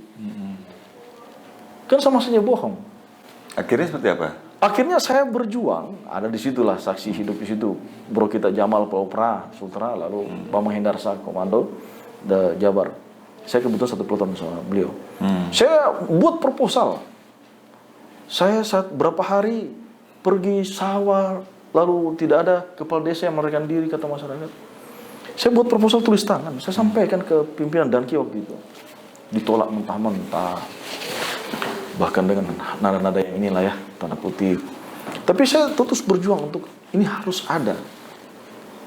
Kan sama saja bohong.
Akhirnya seperti apa?
Akhirnya saya berjuang, ada di situlah saksi hidup di situ. Bro kita Jamal Paupra Sultra, lalu Pak Mahendarsa Komando Jabar. Saya kebetulan satu peloton sama beliau. Saya buat proposal. Saya saat berapa hari pergi sawah, lalu tidak ada kepala desa yang melarikan diri kata masyarakat. Saya buat proposal tulis tangan. Saya sampaikan ke pimpinan Danki waktu itu. Ditolak mentah-mentah. Bahkan dengan nada-nada yang inilah ya, tanda kutip. Tapi saya terus berjuang untuk ini harus ada.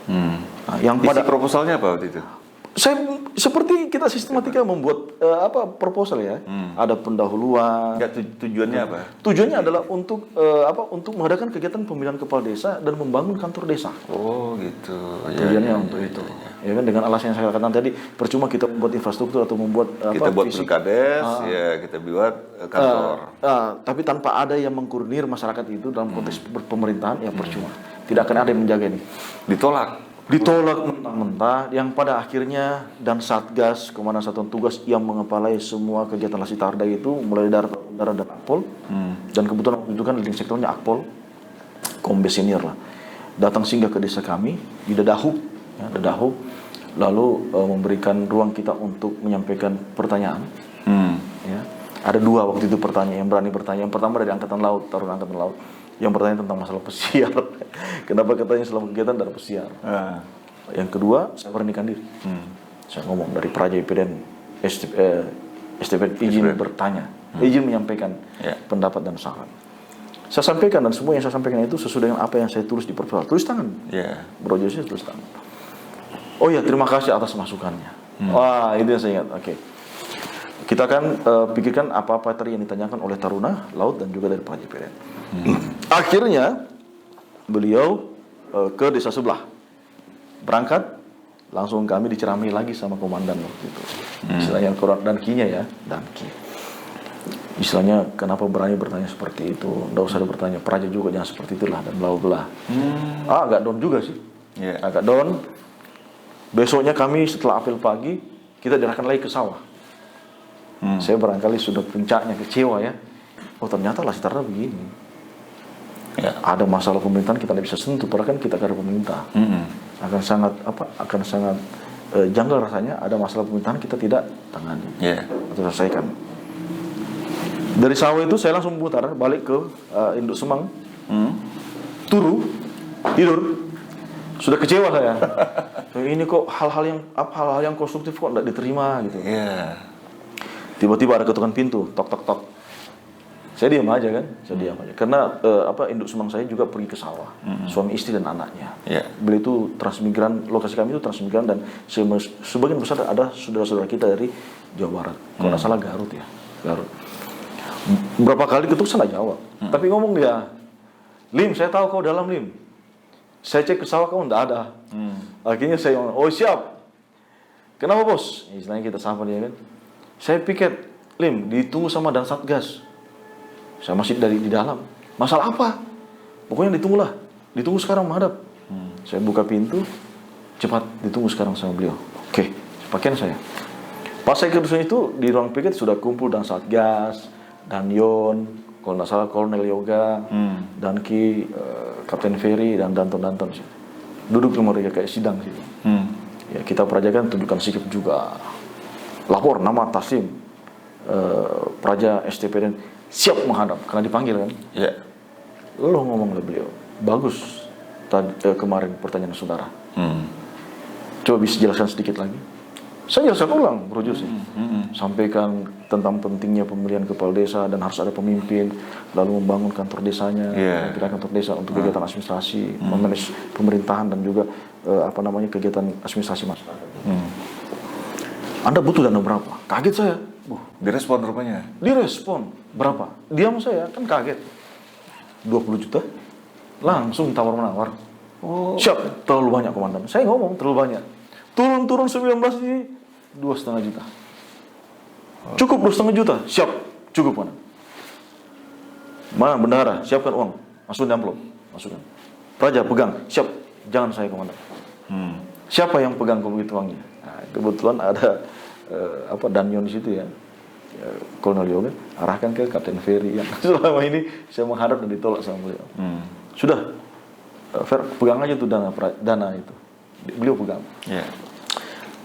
Nah, yang
Isi
pada
proposalnya apa waktu itu?
saya seperti kita sistematika membuat proposal ya. Ada pendahuluan.
Enggak, tujuannya apa?
Tujuannya adalah untuk untuk mengadakan kegiatan pemilihan kepala desa dan membangun kantor desa.
Oh gitu.
Tujuannya untuk itu. Ya kan, dengan alasan yang saya katakan tadi, percuma kita membuat infrastruktur atau membuat
Kita buat
fisik.
pilkades, ya kita buat kantor.
Tapi tanpa ada yang mengkoordinir masyarakat itu dalam konteks pemerintahan, ya percuma. Tidak akan ada yang menjaga ini. Ditolak mentah-mentah, yang pada akhirnya dan Satgas, Komandan Satuan Tugas yang mengepalai semua kegiatan Lasitarda itu, mulai dari udara dan Akpol, dan kebetulan itu kan leading sektornya Akpol, Kombes senior lah, datang singgah ke desa kami di Dadahub, lalu memberikan ruang kita untuk menyampaikan pertanyaan. Ya. Ada dua waktu itu pertanyaan yang berani bertanya. Yang pertama dari Angkatan Laut, Taruna Angkatan Laut, yang bertanya tentang masalah pesiar. Kenapa katanya selama kegiatan tidak ada pesiar? Yang kedua, saya beranikan diri. Saya ngomong dari Praja IPDN, STP izin bertanya, izin menyampaikan pendapat dan saran. Saya sampaikan, dan semua yang saya sampaikan itu sesuai dengan apa yang saya tulis di proposal. Tulis tangan. Bro Josi tulis tangan. Oh ya, terima kasih atas masukannya. Wah, itu yang saya ingat. Oke. Kita akan pikirkan apa-apa tadi yang ditanyakan oleh Taruna Laut dan juga dari Praja IPDN. Akhirnya beliau ke desa sebelah, berangkat, langsung kami dicerami lagi sama komandan waktu itu. Istilahnya Dankinya ya, Danki. Istilahnya, kenapa berani bertanya seperti itu? Nggak usah bertanya, Praja juga jangan seperti itulah, dan bla bla. Agak down juga sih, agak down. Besoknya kami setelah apel pagi, kita diarahkan lagi ke sawah. Saya barangkali sudah puncaknya kecewa ya. Oh ternyata Lasitarda begini. Ada masalah pemerintahan kita tidak bisa sentuh, padahal kan kita karena pemerintah. Akan sangat janggal rasanya ada masalah pemerintahan kita tidak tangani atau selesaikan. Dari sawah itu saya langsung putar balik ke Induk Semang, turu, tidur. Sudah kecewa saya. Ini kok hal-hal yang konstruktif kok tidak diterima gitu. Tiba-tiba ada ketukan pintu, tok tok tok. Saya diam aja kan, Karena induk Semang saya juga pergi ke sawah, suami istri dan anaknya. Beliau itu transmigran, lokasi kami itu transmigran, dan sebagian besar ada saudara-saudara kita dari Jawa Barat. Kalau nggak salah Garut ya, Garut. Berapa kali ketuk saya nggak jawab, tapi ngomong dia, Lim, saya tahu kau dalam Lim. Saya cek ke sawah kau nggak ada. Akhirnya saya ngomong, oh siap. Kenapa bos? Istilahnya kita sapa dia kan. Saya piket, Lim, ditunggu sama dan Satgas. Saya masih di dalam. Masalah apa? Pokoknya ditunggulah. Ditunggu sekarang menghadap. Saya buka pintu, cepat ditunggu sekarang sama beliau. Oke, pakaian saya. Pas saya ke dusun itu, di ruang piket sudah kumpul dan Satgas, dan Yon, kalau nggak salah Kolonel Yoga, Danki, Kapten Ferry, dan Danton. Duduk sama mereka kayak sidang sih. Ya, kita perajakan tunjukkan sikap juga. Lapor nama Taslim, Praja STP dan siap menghadap karena dipanggil kan. Lo ngomong ke beliau, bagus kemarin pertanyaan saudara. Coba bisa jelaskan sedikit lagi. Saya jelaskan ulang, Bro Jus. Sampaikan tentang pentingnya pemilihan kepala desa dan harus ada pemimpin, lalu membangun kantor desanya, kantor desa untuk kegiatan administrasi, memanage pemerintahan dan juga kegiatan administrasi masyarakat. Anda butuh dana berapa? Kaget saya.
Direspon rupanya.
Direspon berapa? Diam saya kan kaget. 20 juta. Langsung tawar-menawar. Siap, terlalu banyak komandan. Saya ngomong terlalu banyak. Turun 19 ini 2,5 juta. Cukup 2,5 juta. Siap, cukup mana? Mana bendahara? Siapkan uang. Masukin amplop. Masukkan. Praja pegang. Siap. Jangan saya komandan. Siapa yang pegang kalau begitu uangnya? Nah, kebetulan ada Danyon di situ ya. Kolonel Yoga arahkan ke Kapten Ferry yang selama ini saya menghadap dan ditolak sama beliau. Sudah, Fer, pegang aja tuh dana itu. Beliau pegang.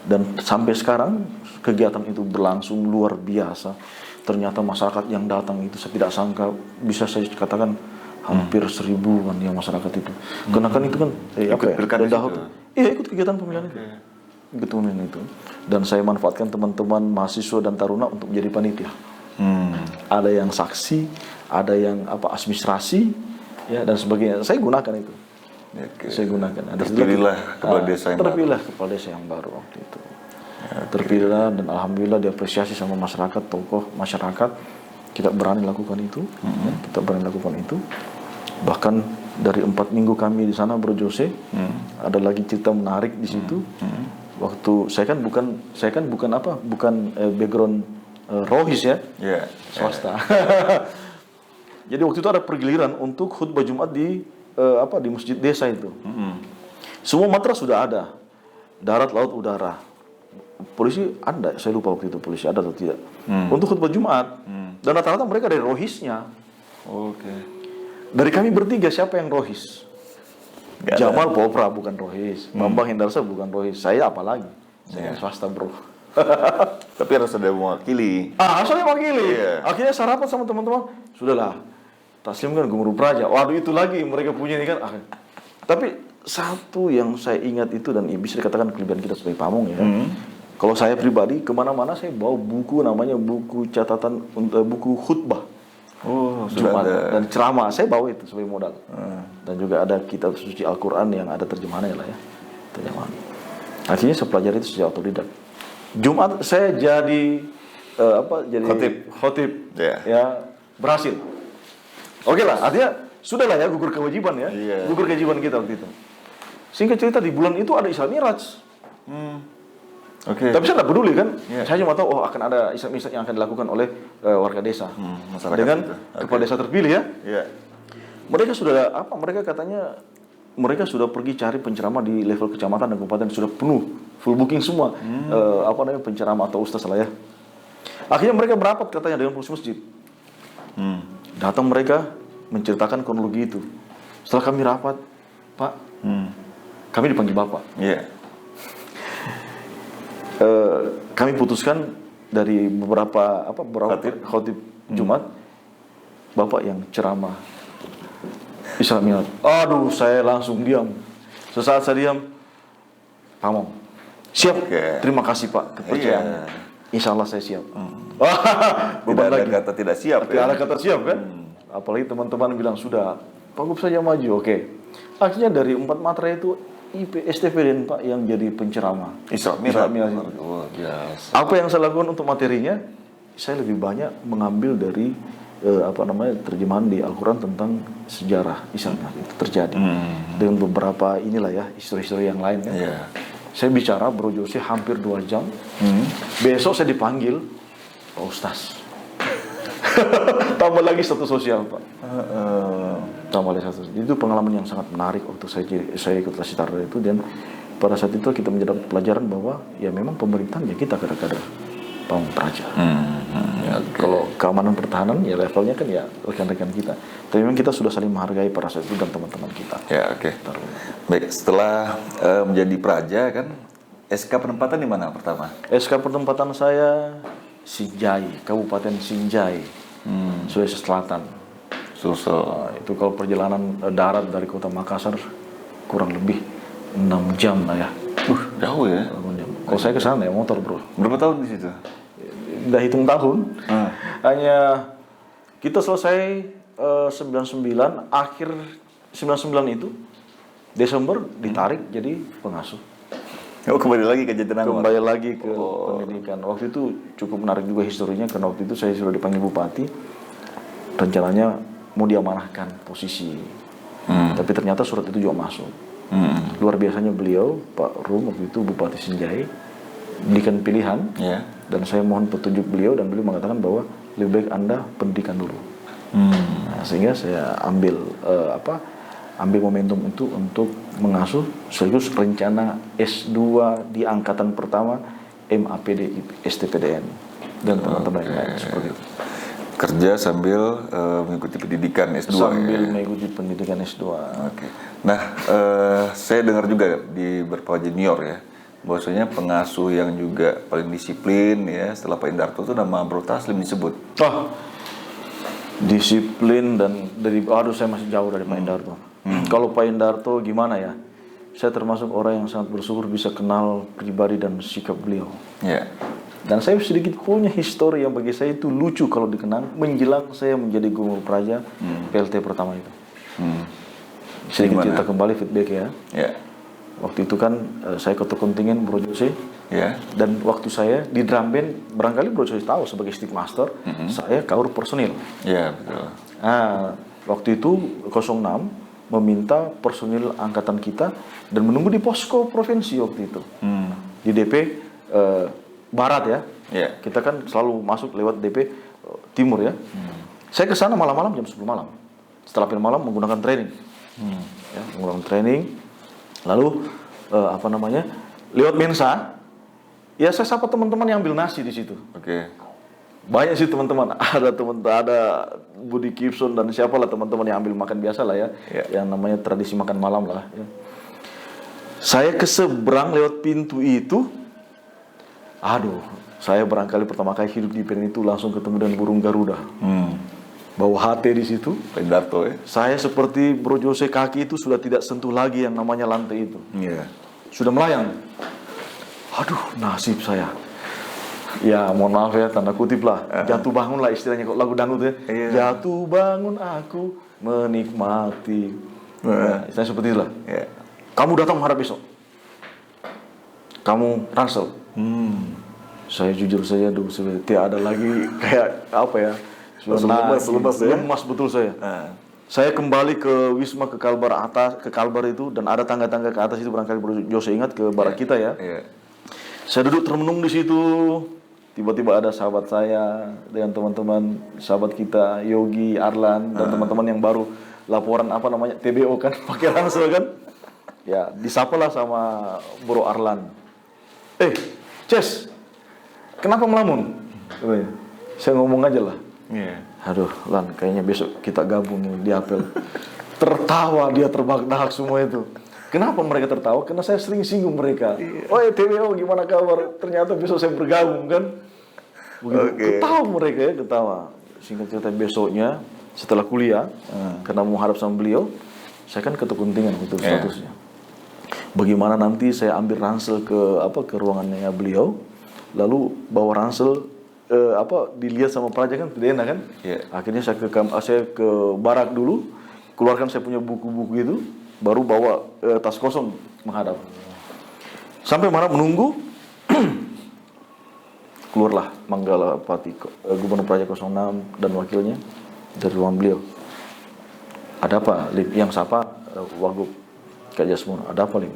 Dan sampai sekarang kegiatan itu berlangsung luar biasa. Ternyata masyarakat yang datang itu saya tidak sangka bisa saya katakan hampir 1.000-an yang masyarakat itu. Karena kan itu kan ikut kegiatan pemilihan itu. Keturunan itu, dan saya manfaatkan teman-teman mahasiswa dan taruna untuk menjadi panitia. Ada yang saksi, ada yang administrasi, ya dan sebagainya. Saya gunakan itu.
Oke.
Saya gunakan.
Terpilihlah kepala desa yang
terpilih kepala desa yang baru waktu itu. Terpilih dan alhamdulillah diapresiasi sama masyarakat, tokoh masyarakat. Kita berani lakukan itu, ya, kita berani lakukan itu. Bahkan dari 4 minggu kami di sana Bro Jose, ada lagi cerita menarik di situ. Waktu saya kan bukan background rohis ya, swasta. Jadi waktu itu ada pergiliran untuk khutbah Jumat di masjid desa itu. Semua matras sudah ada, darat, laut, udara. Polisi ada, saya lupa waktu itu polisi ada atau tidak. Untuk khutbah Jumat, dan rata-rata mereka dari rohisnya. Dari kami bertiga siapa yang rohis? Jamal Popra bukan rohis, Bambang Hendarsa bukan rohis, saya apalagi? Saya swasta bro.
Tapi harus ada mewakili.
Harus ada mewakili. Akhirnya sarapan sama teman-teman, sudahlah. Taslim kan guru praja. Waduh itu lagi mereka punya ini kan. Tapi satu yang saya ingat itu dan bisa dikatakan kelebihan kita sebagai pamong ya. Kalau saya pribadi kemana-mana saya bawa buku namanya buku catatan buku khutbah.
Sudah ada.
Dan ceramah saya bawa itu sebagai modal. Dan juga ada kitab suci Al-Quran yang ada terjemahannya lah ya. Terjemahan. Akhirnya saya pelajari itu sejak otodidak. Jumat saya jadi khotib. Ya berhasil. Oke lah, artinya sudah lah ya gugur kewajiban ya. Gugur kewajiban kita waktu itu. Singkat cerita di bulan itu ada Isra Miraj. Tapi saya tidak peduli kan. Saya cuma tahu akan ada Isra Miraj yang akan dilakukan oleh warga desa. Dengan kepala desa terpilih ya. Mereka sudah mereka katanya mereka sudah pergi cari penceramah di level kecamatan dan kabupaten, sudah penuh, full booking semua. Penceramah atau ustaz lah ya. Akhirnya mereka merapat katanya dengan pengurus masjid. Datang mereka menceritakan kronologi itu. Setelah kami rapat, Pak, kami dipanggil Bapak. Kami putuskan dari beberapa khotib Jumat, Bapak yang ceramah Isra Miraj. Aduh, saya langsung diam. Sesaat saya diam, pamong. Siap. Terima kasih Pak kepercayaannya. Insya Allah saya siap.
Tidak ada kata tidak siap.
Tidak ada kata siap kan? Apalagi teman-teman bilang sudah, Pak Gub saja maju. Akhirnya dari 4 matra itu STPDN Pak yang jadi penceramah
Isra Miraj.
Apa yang saya lakukan untuk materinya? Saya lebih banyak mengambil dari terjemahan di Al-Quran tentang sejarah Isra Miraj itu terjadi dengan beberapa inilah ya histori-histori yang lain kan. Saya bicara Bro Jose hampir 2 jam. Besok saya dipanggil Pak Ustaz. Tambah lagi status sosial Pak. Tambah lagi status. Itu pengalaman yang sangat menarik waktu saya ikut Sitarda itu, dan pada saat itu kita mendapat pelajaran bahwa ya memang pemerintahan ya kita kadang-kadang pamong praja. Kalau keamanan pertahanan ya levelnya kan ya rekan-rekan kita. Tapi memang kita sudah saling menghargai pada saat itu dan teman-teman kita.
Baik, setelah menjadi praja kan, SK penempatan di mana pertama?
SK penempatan saya Sinjai, Kabupaten Sinjai, Sulawesi Selatan. Itu kalau perjalanan darat dari kota Makassar kurang lebih 6 jam lah ya.
Jauh ya.
Kalau saya ke sana ya motor bro.
Berapa tahun di situ?
Udah hitung tahun. Hanya kita selesai 99, akhir 99 itu Desember ditarik jadi pengasuh.
Kembali lagi ke Jatinangor.
Kembali lagi ke pendidikan. Waktu itu cukup menarik juga historinya karena waktu itu saya sudah dipanggil bupati. Rencananya mau diamanahkan posisi. Tapi ternyata surat itu juga masuk. Luar biasanya beliau, Pak Rum, waktu itu Bupati Sinjai, berikan pilihan. Dan saya mohon petunjuk beliau dan beliau mengatakan bahwa lebih baik Anda pendidikan dulu. Sehingga saya ambil momentum itu untuk mengasuh sekaligus rencana S2 di angkatan pertama MAPD STPDN dan teman-teman yang lain seperti itu.
Kerja sambil mengikuti pendidikan S2.
Sambil mengikuti pendidikan S2.
Nah, saya dengar juga di beberapa junior ya, bahwasanya pengasuh yang juga paling disiplin ya setelah Pak Indarto itu nama Bro Taslim disebut.
Disiplin dan saya masih jauh dari Pak Indarto. Kalau Pak Indarto gimana ya? Saya termasuk orang yang sangat bersyukur bisa kenal pribadi dan sikap beliau. Dan saya sedikit punya histori yang bagi saya itu lucu kalau dikenang menjelang saya menjadi gubernur praja PLT pertama itu. Sedikit
Gimana?
cerita kembali feedback ya.
Ya.
Waktu itu kan saya ketua kontingen Bro Jose.
Ya.
Dan waktu saya di drum band, barangkali Bro Jose tahu sebagai stick master, saya kaur personil.
Ya, betul.
Nah, waktu itu 06 meminta personil angkatan kita dan menunggu di posko provinsi waktu itu. Di DP Barat ya.
Ya.
Kita kan selalu masuk lewat DP Timur ya. Saya ke sana malam-malam jam 10 malam. Setelah film malam menggunakan training. Ya, menggunakan training. Lalu lewat Mensa, ya saya sapa teman-teman yang ambil nasi di situ.
Oke.
Banyak sih teman-teman, ada Budi Gibson dan siapalah teman-teman yang ambil makan biasa lah ya, yang namanya tradisi makan malam lah. Ya. Saya ke seberang lewat pintu itu, saya barangkali pertama kali hidup di pen itu langsung ketemu dengan burung Garuda. Bawa HT di situ.
Pendarto ya.
Saya seperti Bro Jose, kaki itu sudah tidak sentuh lagi yang namanya lantai itu.
Iya.
Sudah melayang. Aduh, nasib saya. Ya, mohon maaf ya, tanda kutip lah. Jatuh bangun lah istilahnya kok lagu dangdut ya.
Iya.
Jatuh bangun aku menikmati. Nah, istilahnya seperti itulah.
Ya.
Kamu datang menghadap besok. Kamu ransel. Saya jujur saja, tidak ada lagi kayak apa ya.
Lemas ya.
Lemas betul saya. Saya kembali ke Wisma, ke Kalbar atas, ke Kalbar itu, dan ada tangga-tangga ke atas itu, barangkali Bro Jose ingat, ke barak kita ya. Saya duduk termenung di situ. Tiba-tiba ada sahabat saya dengan teman-teman sahabat kita Yogi, Arlan, dan teman-teman yang baru laporan TBO kan, pakai ransel kan. Ya, disapalah sama Bro Arlan. Ces, kenapa melamun? Katanya. Saya ngomong aja lah.
Iya.
Aduh, Lan, kayaknya besok kita gabung nih di apel. Tertawa dia terbahak-bahak semua itu. Kenapa mereka tertawa? Karena saya sering singgung mereka. Oh ya TWO gimana kabar? Ternyata besok saya bergabung kan. Begitu. Ketawa mereka ya, ketawa. Singkat cerita besoknya setelah kuliah, karena mau hadap sama beliau, saya kan ketua kontingen itu statusnya. Bagaimana nanti saya ambil ransel ke ruangannya beliau, lalu bawa ransel dilihat sama praja kan tidak enak kan. Akhirnya saya ke barak dulu, keluarkan saya punya buku-buku itu, baru bawa tas kosong menghadap. Sampai mana menunggu, keluarlah Manggala Pati, Gubernur Praja 06 dan wakilnya dari ruang beliau. Ada apa, Lim? Yang sapa Wagub Kak Jasmun. Ada apa, Lim?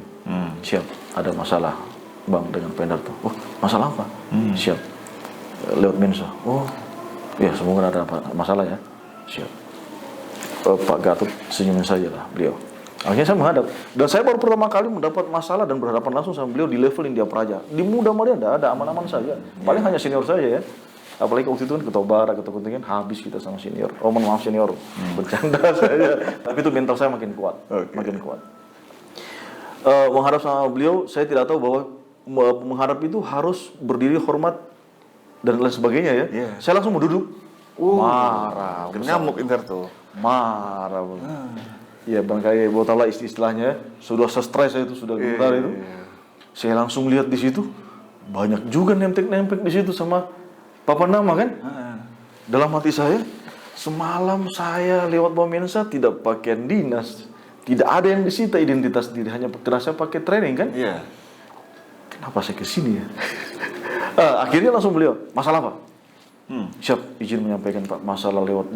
Siap, ada masalah Bang dengan Pendarto. Oh, masalah apa? Siap. Lewat Mensa. Oh, ya semoga ada masalah ya. Siap. Pak Gatot senyumin saja lah beliau. Akhirnya saya menghadap. Dan saya baru pertama kali mendapat masalah dan berhadapan langsung sama beliau di level India Praja. Di Muda Maria tidak ada, aman-aman saja. Paling hanya senior saja ya. Apalagi waktu itu kan ketua barak, ketua kontingen, habis kita sama senior. Oh, mohon maaf senior. Bercanda saja. Tapi itu mental saya makin kuat. Makin kuat. Menghadap sama beliau, saya tidak tahu bahwa menghadap itu harus berdiri hormat dan lain sebagainya ya. Saya langsung mau duduk. Marah.
Ngamuk Indarto.
Marah. Ya barangkali bawa tahu lah istilahnya. Sudah stres saya itu, sudah gemetar itu. Saya langsung lihat di situ banyak juga nempel-nempel di situ sama papan nama kan. Dalam hati saya, semalam saya lewat bawah Mensa tidak pakaian dinas, tidak ada yang disita identitas diri, hanya karena saya pakai training kan. Kenapa saya kesini ya? Akhirnya langsung beliau, masalah apa? Siap, izin menyampaikan Pak, masalah lewat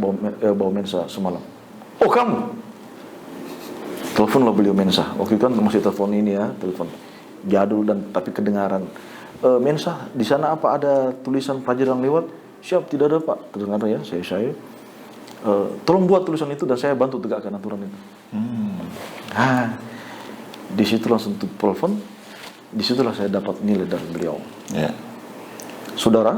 bawah Mensa semalam. Oh kamu? Teleponlah beliau Mensa. Waktu itu kan masih telepon ini ya, telepon jadul dan tapi kedengaran. Mensa, di sana apa ada tulisan pelajaran lewat? Siap, tidak ada Pak. Terdengar ya, saya. Tolong buat tulisan itu dan saya bantu tegakkan aturan itu. Nah, di situ langsung telepon. Disitulah saya dapat nilai dari beliau. Saudara,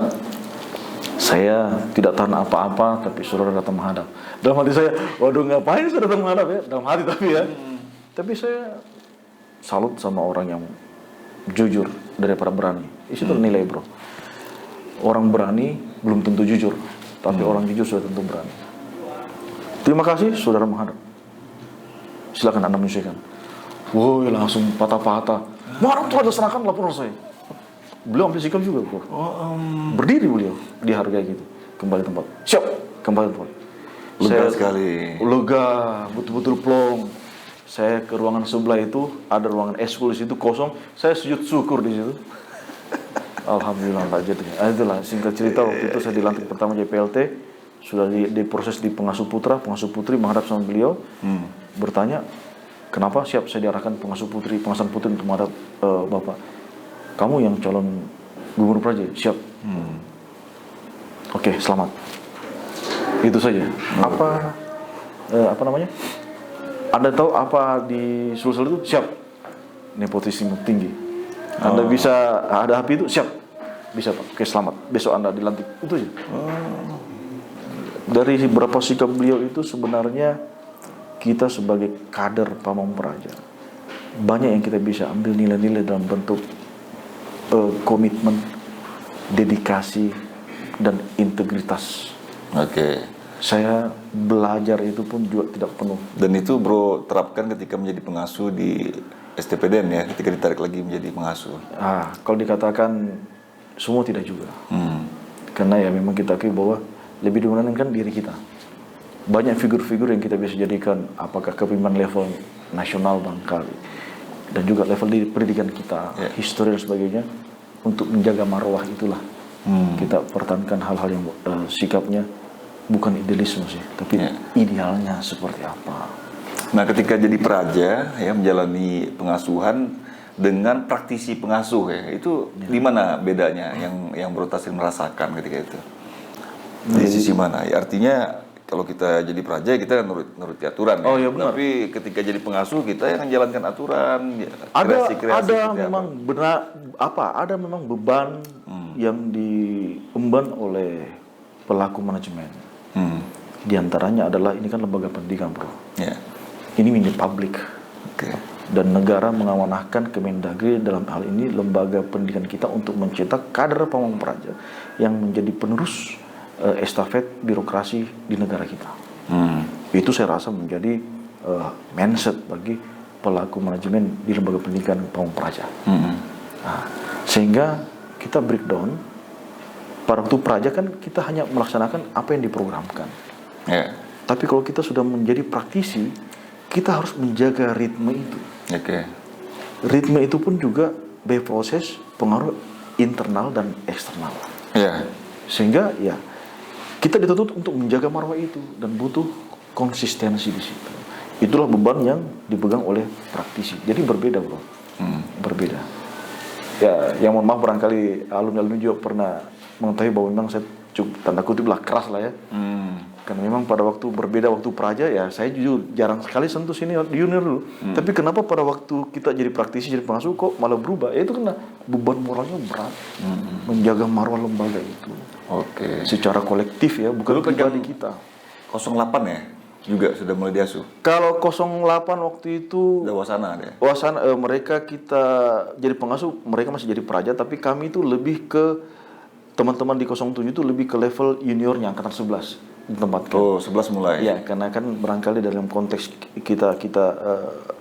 saya tidak tahan apa-apa, tapi saudara datang menghadap. Dalam hati saya, waduh ngapain saya datang menghadap ya? Dalam hati tapi ya. Tapi saya salut sama orang yang jujur daripada berani. Itu nilai bro. Orang berani belum tentu jujur, tapi orang jujur sudah tentu berani. Terima kasih, saudara menghadap. Silakan Anda menyesuaikan. Woi, langsung patah-patah. Marah tuh ada serahkan laporan saya. Beliau ambil sikap juga bro. Berdiri beliau, dihargai gitu. Kembali tempat. Siap, kembali tempat.
Lega sekali.
Lega, betul-betul plong. Saya ke ruangan sebelah itu, ada ruangan eskul di situ kosong. Saya sujud syukur di situ. Alhamdulillah Pak Jadi. Itulah singkat cerita waktu itu saya dilantik pertama jadi PLT, sudah diproses di pengasuh putra, pengasuh putri menghadap sama beliau, bertanya kenapa siap saya diarahkan pengasuh putri untuk menghadap Bapak. Kamu yang calon gubernur Praja, siap. Oke, selamat. Itu saja. Apa namanya? Anda tahu apa di Sulsel itu? Siap. Nepotisme tinggi. Anda bisa ada api itu? Siap. Bisa Pak. Oke, selamat. Besok Anda dilantik. Itu aja. Dari beberapa sikap beliau itu sebenarnya kita sebagai kader Pamong Praja banyak yang kita bisa ambil nilai-nilai dalam bentuk komitmen, dedikasi, dan integritas.
Oke.
Saya belajar itu pun juga tidak penuh.
Dan itu bro terapkan ketika menjadi pengasuh di STPDN ya, ketika ditarik lagi menjadi pengasuh.
Kalau dikatakan semua tidak juga. Karena ya memang kita akui bahwa lebih dominan kan diri kita. Banyak figur-figur yang kita bisa jadikan, apakah kepemimpinan level nasional barangkali, dan juga level di pendidikan kita, histori dan sebagainya, untuk menjaga marwah itulah. Kita pertahankan hal-hal yang sikapnya bukan idealisme sih, tapi idealnya seperti apa.
Nah, ketika jadi praja ya menjalani pengasuhan dengan praktisi pengasuh ya, itu di mana bedanya yang Bro Taslim merasakan ketika itu? Di sisi mana? Ya, artinya kalau kita jadi praja kita nurut aturan ya.
Oh iya benar.
Tapi ketika jadi pengasuh kita yang menjalankan aturan.
Ada memang benar ada memang beban yang diemban oleh pelaku manajemen. Di antaranya adalah ini kan lembaga pendidikan bro. Ini milik publik. Dan negara mengamanahkan Kemendagri dalam hal ini lembaga pendidikan kita untuk mencetak kader Pamong Praja yang menjadi penerus estafet birokrasi di negara kita. Itu saya rasa menjadi mindset bagi pelaku manajemen di lembaga pendidikan Pamong Praja. Sehingga kita breakdown pada waktu praja kan kita hanya melaksanakan apa yang diprogramkan. Tapi kalau kita sudah menjadi praktisi, kita harus menjaga ritme itu. Ritme itu pun juga berproses pengaruh internal dan eksternal. Sehingga ya kita dituntut untuk menjaga marwah itu dan butuh konsistensi di situ. Itulah beban yang dipegang oleh praktisi. Jadi berbeda bro, berbeda. Ya, yang mohon maaf barangkali alumni-alumni juga pernah mengetahui bahwa memang saya cukup tanda kutip lah keras lah ya. Karena memang pada waktu berbeda waktu praja ya saya jujur jarang sekali sentuh sini junior dulu. Tapi kenapa pada waktu kita jadi praktisi jadi pengasuh kok malah berubah? Ya itu karena beban moralnya berat menjaga marwah lembaga itu. Secara kolektif ya, bukan pribadi kita.
08 ya juga sudah mulai diasuh.
Kalau 08 waktu itu
Udah wasana deh.
Mereka kita jadi pengasuh, mereka masih jadi praja, tapi kami itu lebih ke teman-teman di 07 itu lebih ke level juniornya angkatan 11 ditempatkan.
11 mulai.
Ya, karena kan barangkali dalam konteks kita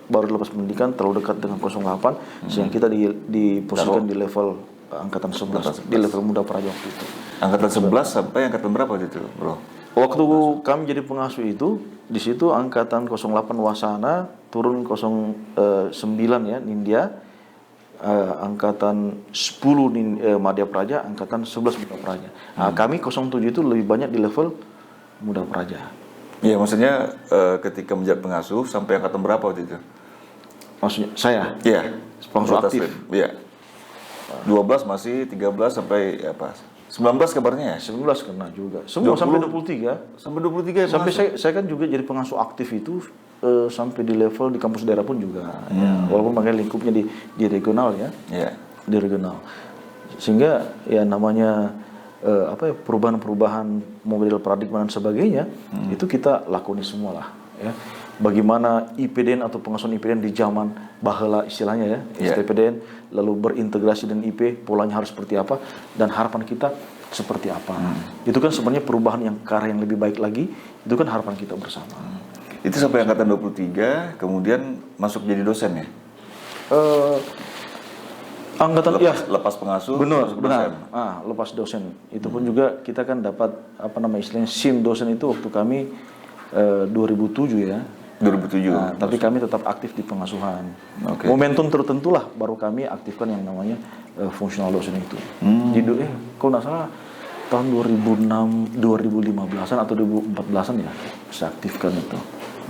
baru lepas pendidikan terlalu dekat dengan 08 sehingga kita diposisikan di level angkatan 11 di level muda praja waktu itu.
Angkatan 11 sampai angkatan berapa itu, Bro?
Waktu kami jadi pengasuh itu, di situ angkatan 08 Wasana, turun 09 ya Nindya, angkatan 10 Madya Praja, angkatan 11 Muda Praja. Kami 07 itu lebih banyak di level Muda Praja.
Iya, maksudnya ketika menjadi pengasuh sampai angkatan berapa waktu itu?
Maksudnya saya?
Iya,
pengasuh aktif.
Iya. 12 masih, 13 sampai apa? 19 kabarnya ya?
19 kena juga. Semua 20, sampai 23.
Sampai 23 ya.
Sampai saya kan juga jadi pengasuh aktif itu sampai di level di kampus daerah pun juga. Ya, walaupun makanya lingkupnya di regional ya. Di regional. Sehingga ya namanya perubahan-perubahan model paradigma dan sebagainya itu kita lakoni semua lah ya. Bagaimana IPDN atau pengasuhan IPDN di zaman baheula istilahnya ya, STPDN lalu berintegrasi dengan IP, polanya harus seperti apa dan harapan kita seperti apa. Itu kan sebenarnya perubahan yang ke arah yang lebih baik lagi, itu kan harapan kita bersama.
Itu sampai angkatan 23 kemudian masuk jadi dosen ya?
Angkatan
lepas pengasuh
benar.
Dosen.
Lepas dosen itu pun juga kita kan dapat istilahnya SIM dosen itu waktu kami 2007 ya.
2007.
Nah, tapi kami tetap aktif di pengasuhan.
Oke.
Momentum tertentu lah baru kami aktifkan yang namanya fungsional dosen itu. Kalau nggak salah tahun 2006, 2015-an atau 2014-an ya saya aktifkan itu.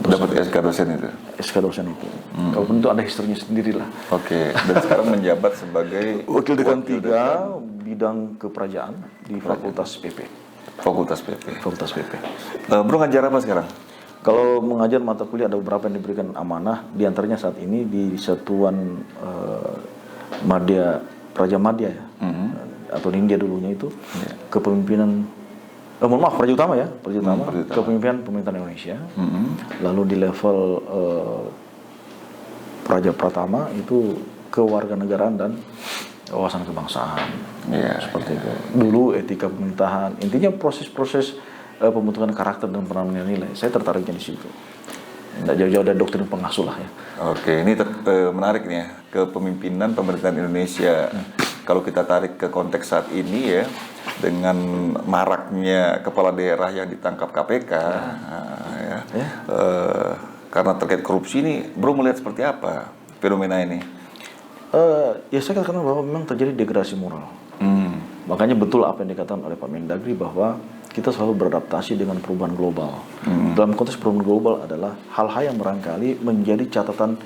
Dapat SK dosen itu.
SK dosen itu. Walaupun itu ada historinya sendiri lah.
Oke. Dan sekarang menjabat sebagai
Wakil Dekan 3 bidang keperajaan di Fakultas PP.
Fakultas PP.
Fakultas PP.
Bro ngajar apa sekarang?
Kalau mengajar mata kuliah ada beberapa yang diberikan amanah, di antaranya saat ini di Satuan Madya Praja Madya ya, atau Nindya dulunya itu, kepemimpinan, mohon maaf, Praja Utama ya, Praja Utama, kepemimpinan pemerintahan Indonesia. Lalu di level Praja Pratama itu kewarganegaraan dan wawasan kebangsaan, seperti itu. Dulu etika pemerintahan, intinya proses-proses pembentukan karakter dan penanaman nilai. Saya tertariknya di situ. Tidak jauh-jauh dari doktrin pengasuh lah ya.
Oke, ini menarik nih ya, kepemimpinan pemerintahan Indonesia. Kalau kita tarik ke konteks saat ini ya, dengan maraknya kepala daerah yang ditangkap KPK, karena terkait korupsi ini, bro melihat seperti apa fenomena ini?
Ya saya katakan bahwa memang terjadi degradasi moral. Makanya betul apa yang dikatakan oleh Pak Mendagri bahwa kita selalu beradaptasi dengan perubahan global. Dalam konteks perubahan global adalah hal-hal yang barangkali menjadi catatan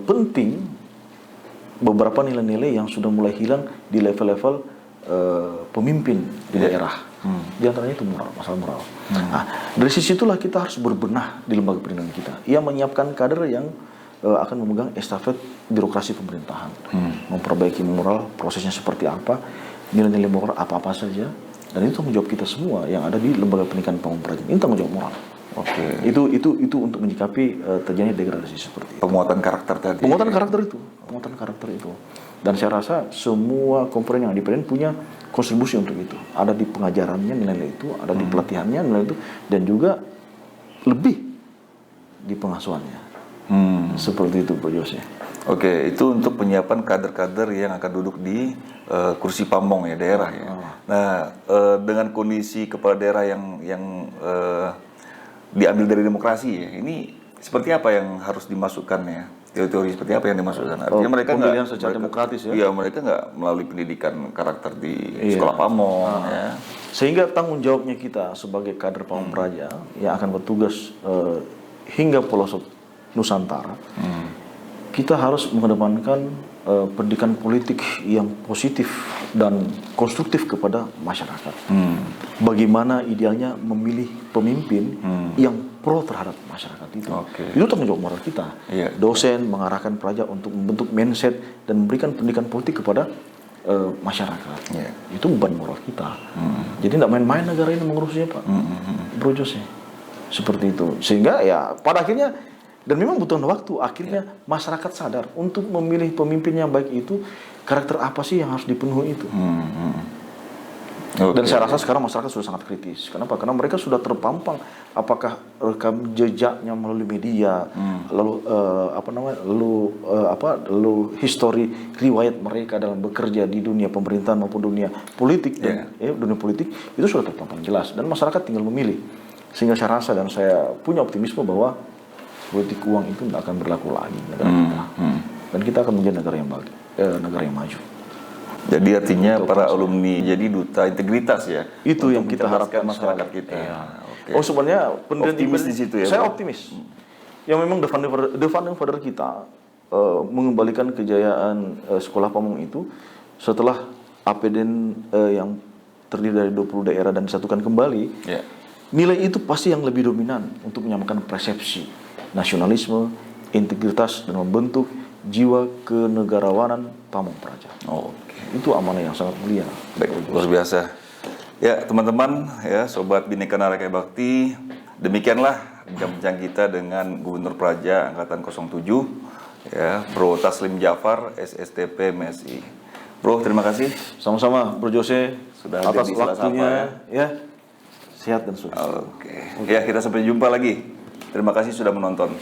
penting, beberapa nilai-nilai yang sudah mulai hilang di level-level pemimpin di daerah. Di antaranya itu moral, masalah moral. Nah, dari sisi itulah kita harus berbenah di lembaga pendidikan kita. Ia menyiapkan kader yang akan memegang estafet birokrasi pemerintahan, memperbaiki moral, prosesnya seperti apa, nilai-nilai moral apa-apa saja. Dan itu tanggung jawab kita semua yang ada di lembaga pendidikan Pamong Praja. Ini tanggung jawab moral.
Oke.
Itu untuk menyikapi terjadinya degradasi seperti itu.
Penguatan karakter tadi.
Penguatan karakter itu. Dan saya rasa semua komponen yang ada di PDN punya kontribusi untuk itu. Ada di pengajarannya nilai itu, ada di pelatihannya nilai itu, dan juga lebih di pengasuhannya. Seperti itu, Pak Jose.
Oke, itu untuk penyiapan kader-kader yang akan duduk di kursi pamong ya, daerah ya. Nah, dengan kondisi kepala daerah yang diambil dari demokrasi ya, ini seperti apa yang harus dimasukkan ya? Teori-teori seperti apa yang dimasukkan? Artinya mereka
pemilihan secara demokratis ya?
Iya, mereka nggak melalui pendidikan karakter di sekolah pamong ya.
Sehingga tanggung jawabnya kita sebagai kader Pamong Praja yang akan bertugas hingga pelosok Nusantara, kita harus mengedepankan pendidikan politik yang positif dan konstruktif kepada masyarakat. Bagaimana idealnya memilih pemimpin yang pro terhadap masyarakat itu. Itu tanggung jawab moral kita. Dosen mengarahkan pelajar untuk membentuk mindset dan memberikan pendidikan politik kepada masyarakat. Itu beban moral kita. Jadi tidak main-main negara ini mengurusnya, Pak. Bro Jose. Seperti itu. Sehingga ya pada akhirnya, dan memang butuh waktu, akhirnya masyarakat sadar untuk memilih pemimpin yang baik itu, karakter apa sih yang harus dipenuhi itu. Dan saya rasa sekarang masyarakat sudah sangat kritis. Kenapa? Karena mereka sudah terpampang apakah rekam jejaknya melalui media, lalu histori riwayat mereka dalam bekerja di dunia pemerintahan maupun dunia politik, dunia politik itu sudah terpampang jelas, dan masyarakat tinggal memilih. Sehingga saya rasa dan saya punya optimisme bahwa politik uang itu tidak akan berlaku lagi negara kita, dan kita akan menjadi negara yang baik, negara yang maju.
Jadi artinya para alumni jadi duta integritas ya.
Itu yang kita harapkan
masyarakat kita.
Oh sebenarnya
optimis di situ ya.
Saya optimis. Yang memang the founding father kita mengembalikan kejayaan sekolah Pamong itu setelah APDN yang terdiri dari 20 daerah dan disatukan kembali. Nilai itu pasti yang lebih dominan untuk menyamakan persepsi nasionalisme, integritas, dan membentuk jiwa kenegarawanan Pamong Praja. Itu amanah yang sangat mulia.
Baik, luar biasa. Ya, teman-teman, ya, sobat Bhinneka Naraka Bakti, demikianlah bincang-bincang kita dengan Gubernur Praja Angkatan 07, ya, Bro Taslim Jafar, SSTP MSI. Bro, terima kasih.
Sama-sama, Bro Jose,
sudah
atas
jadi
waktunya, ya, sehat dan sukses.
Ya, kita sampai jumpa lagi. Terima kasih sudah menonton.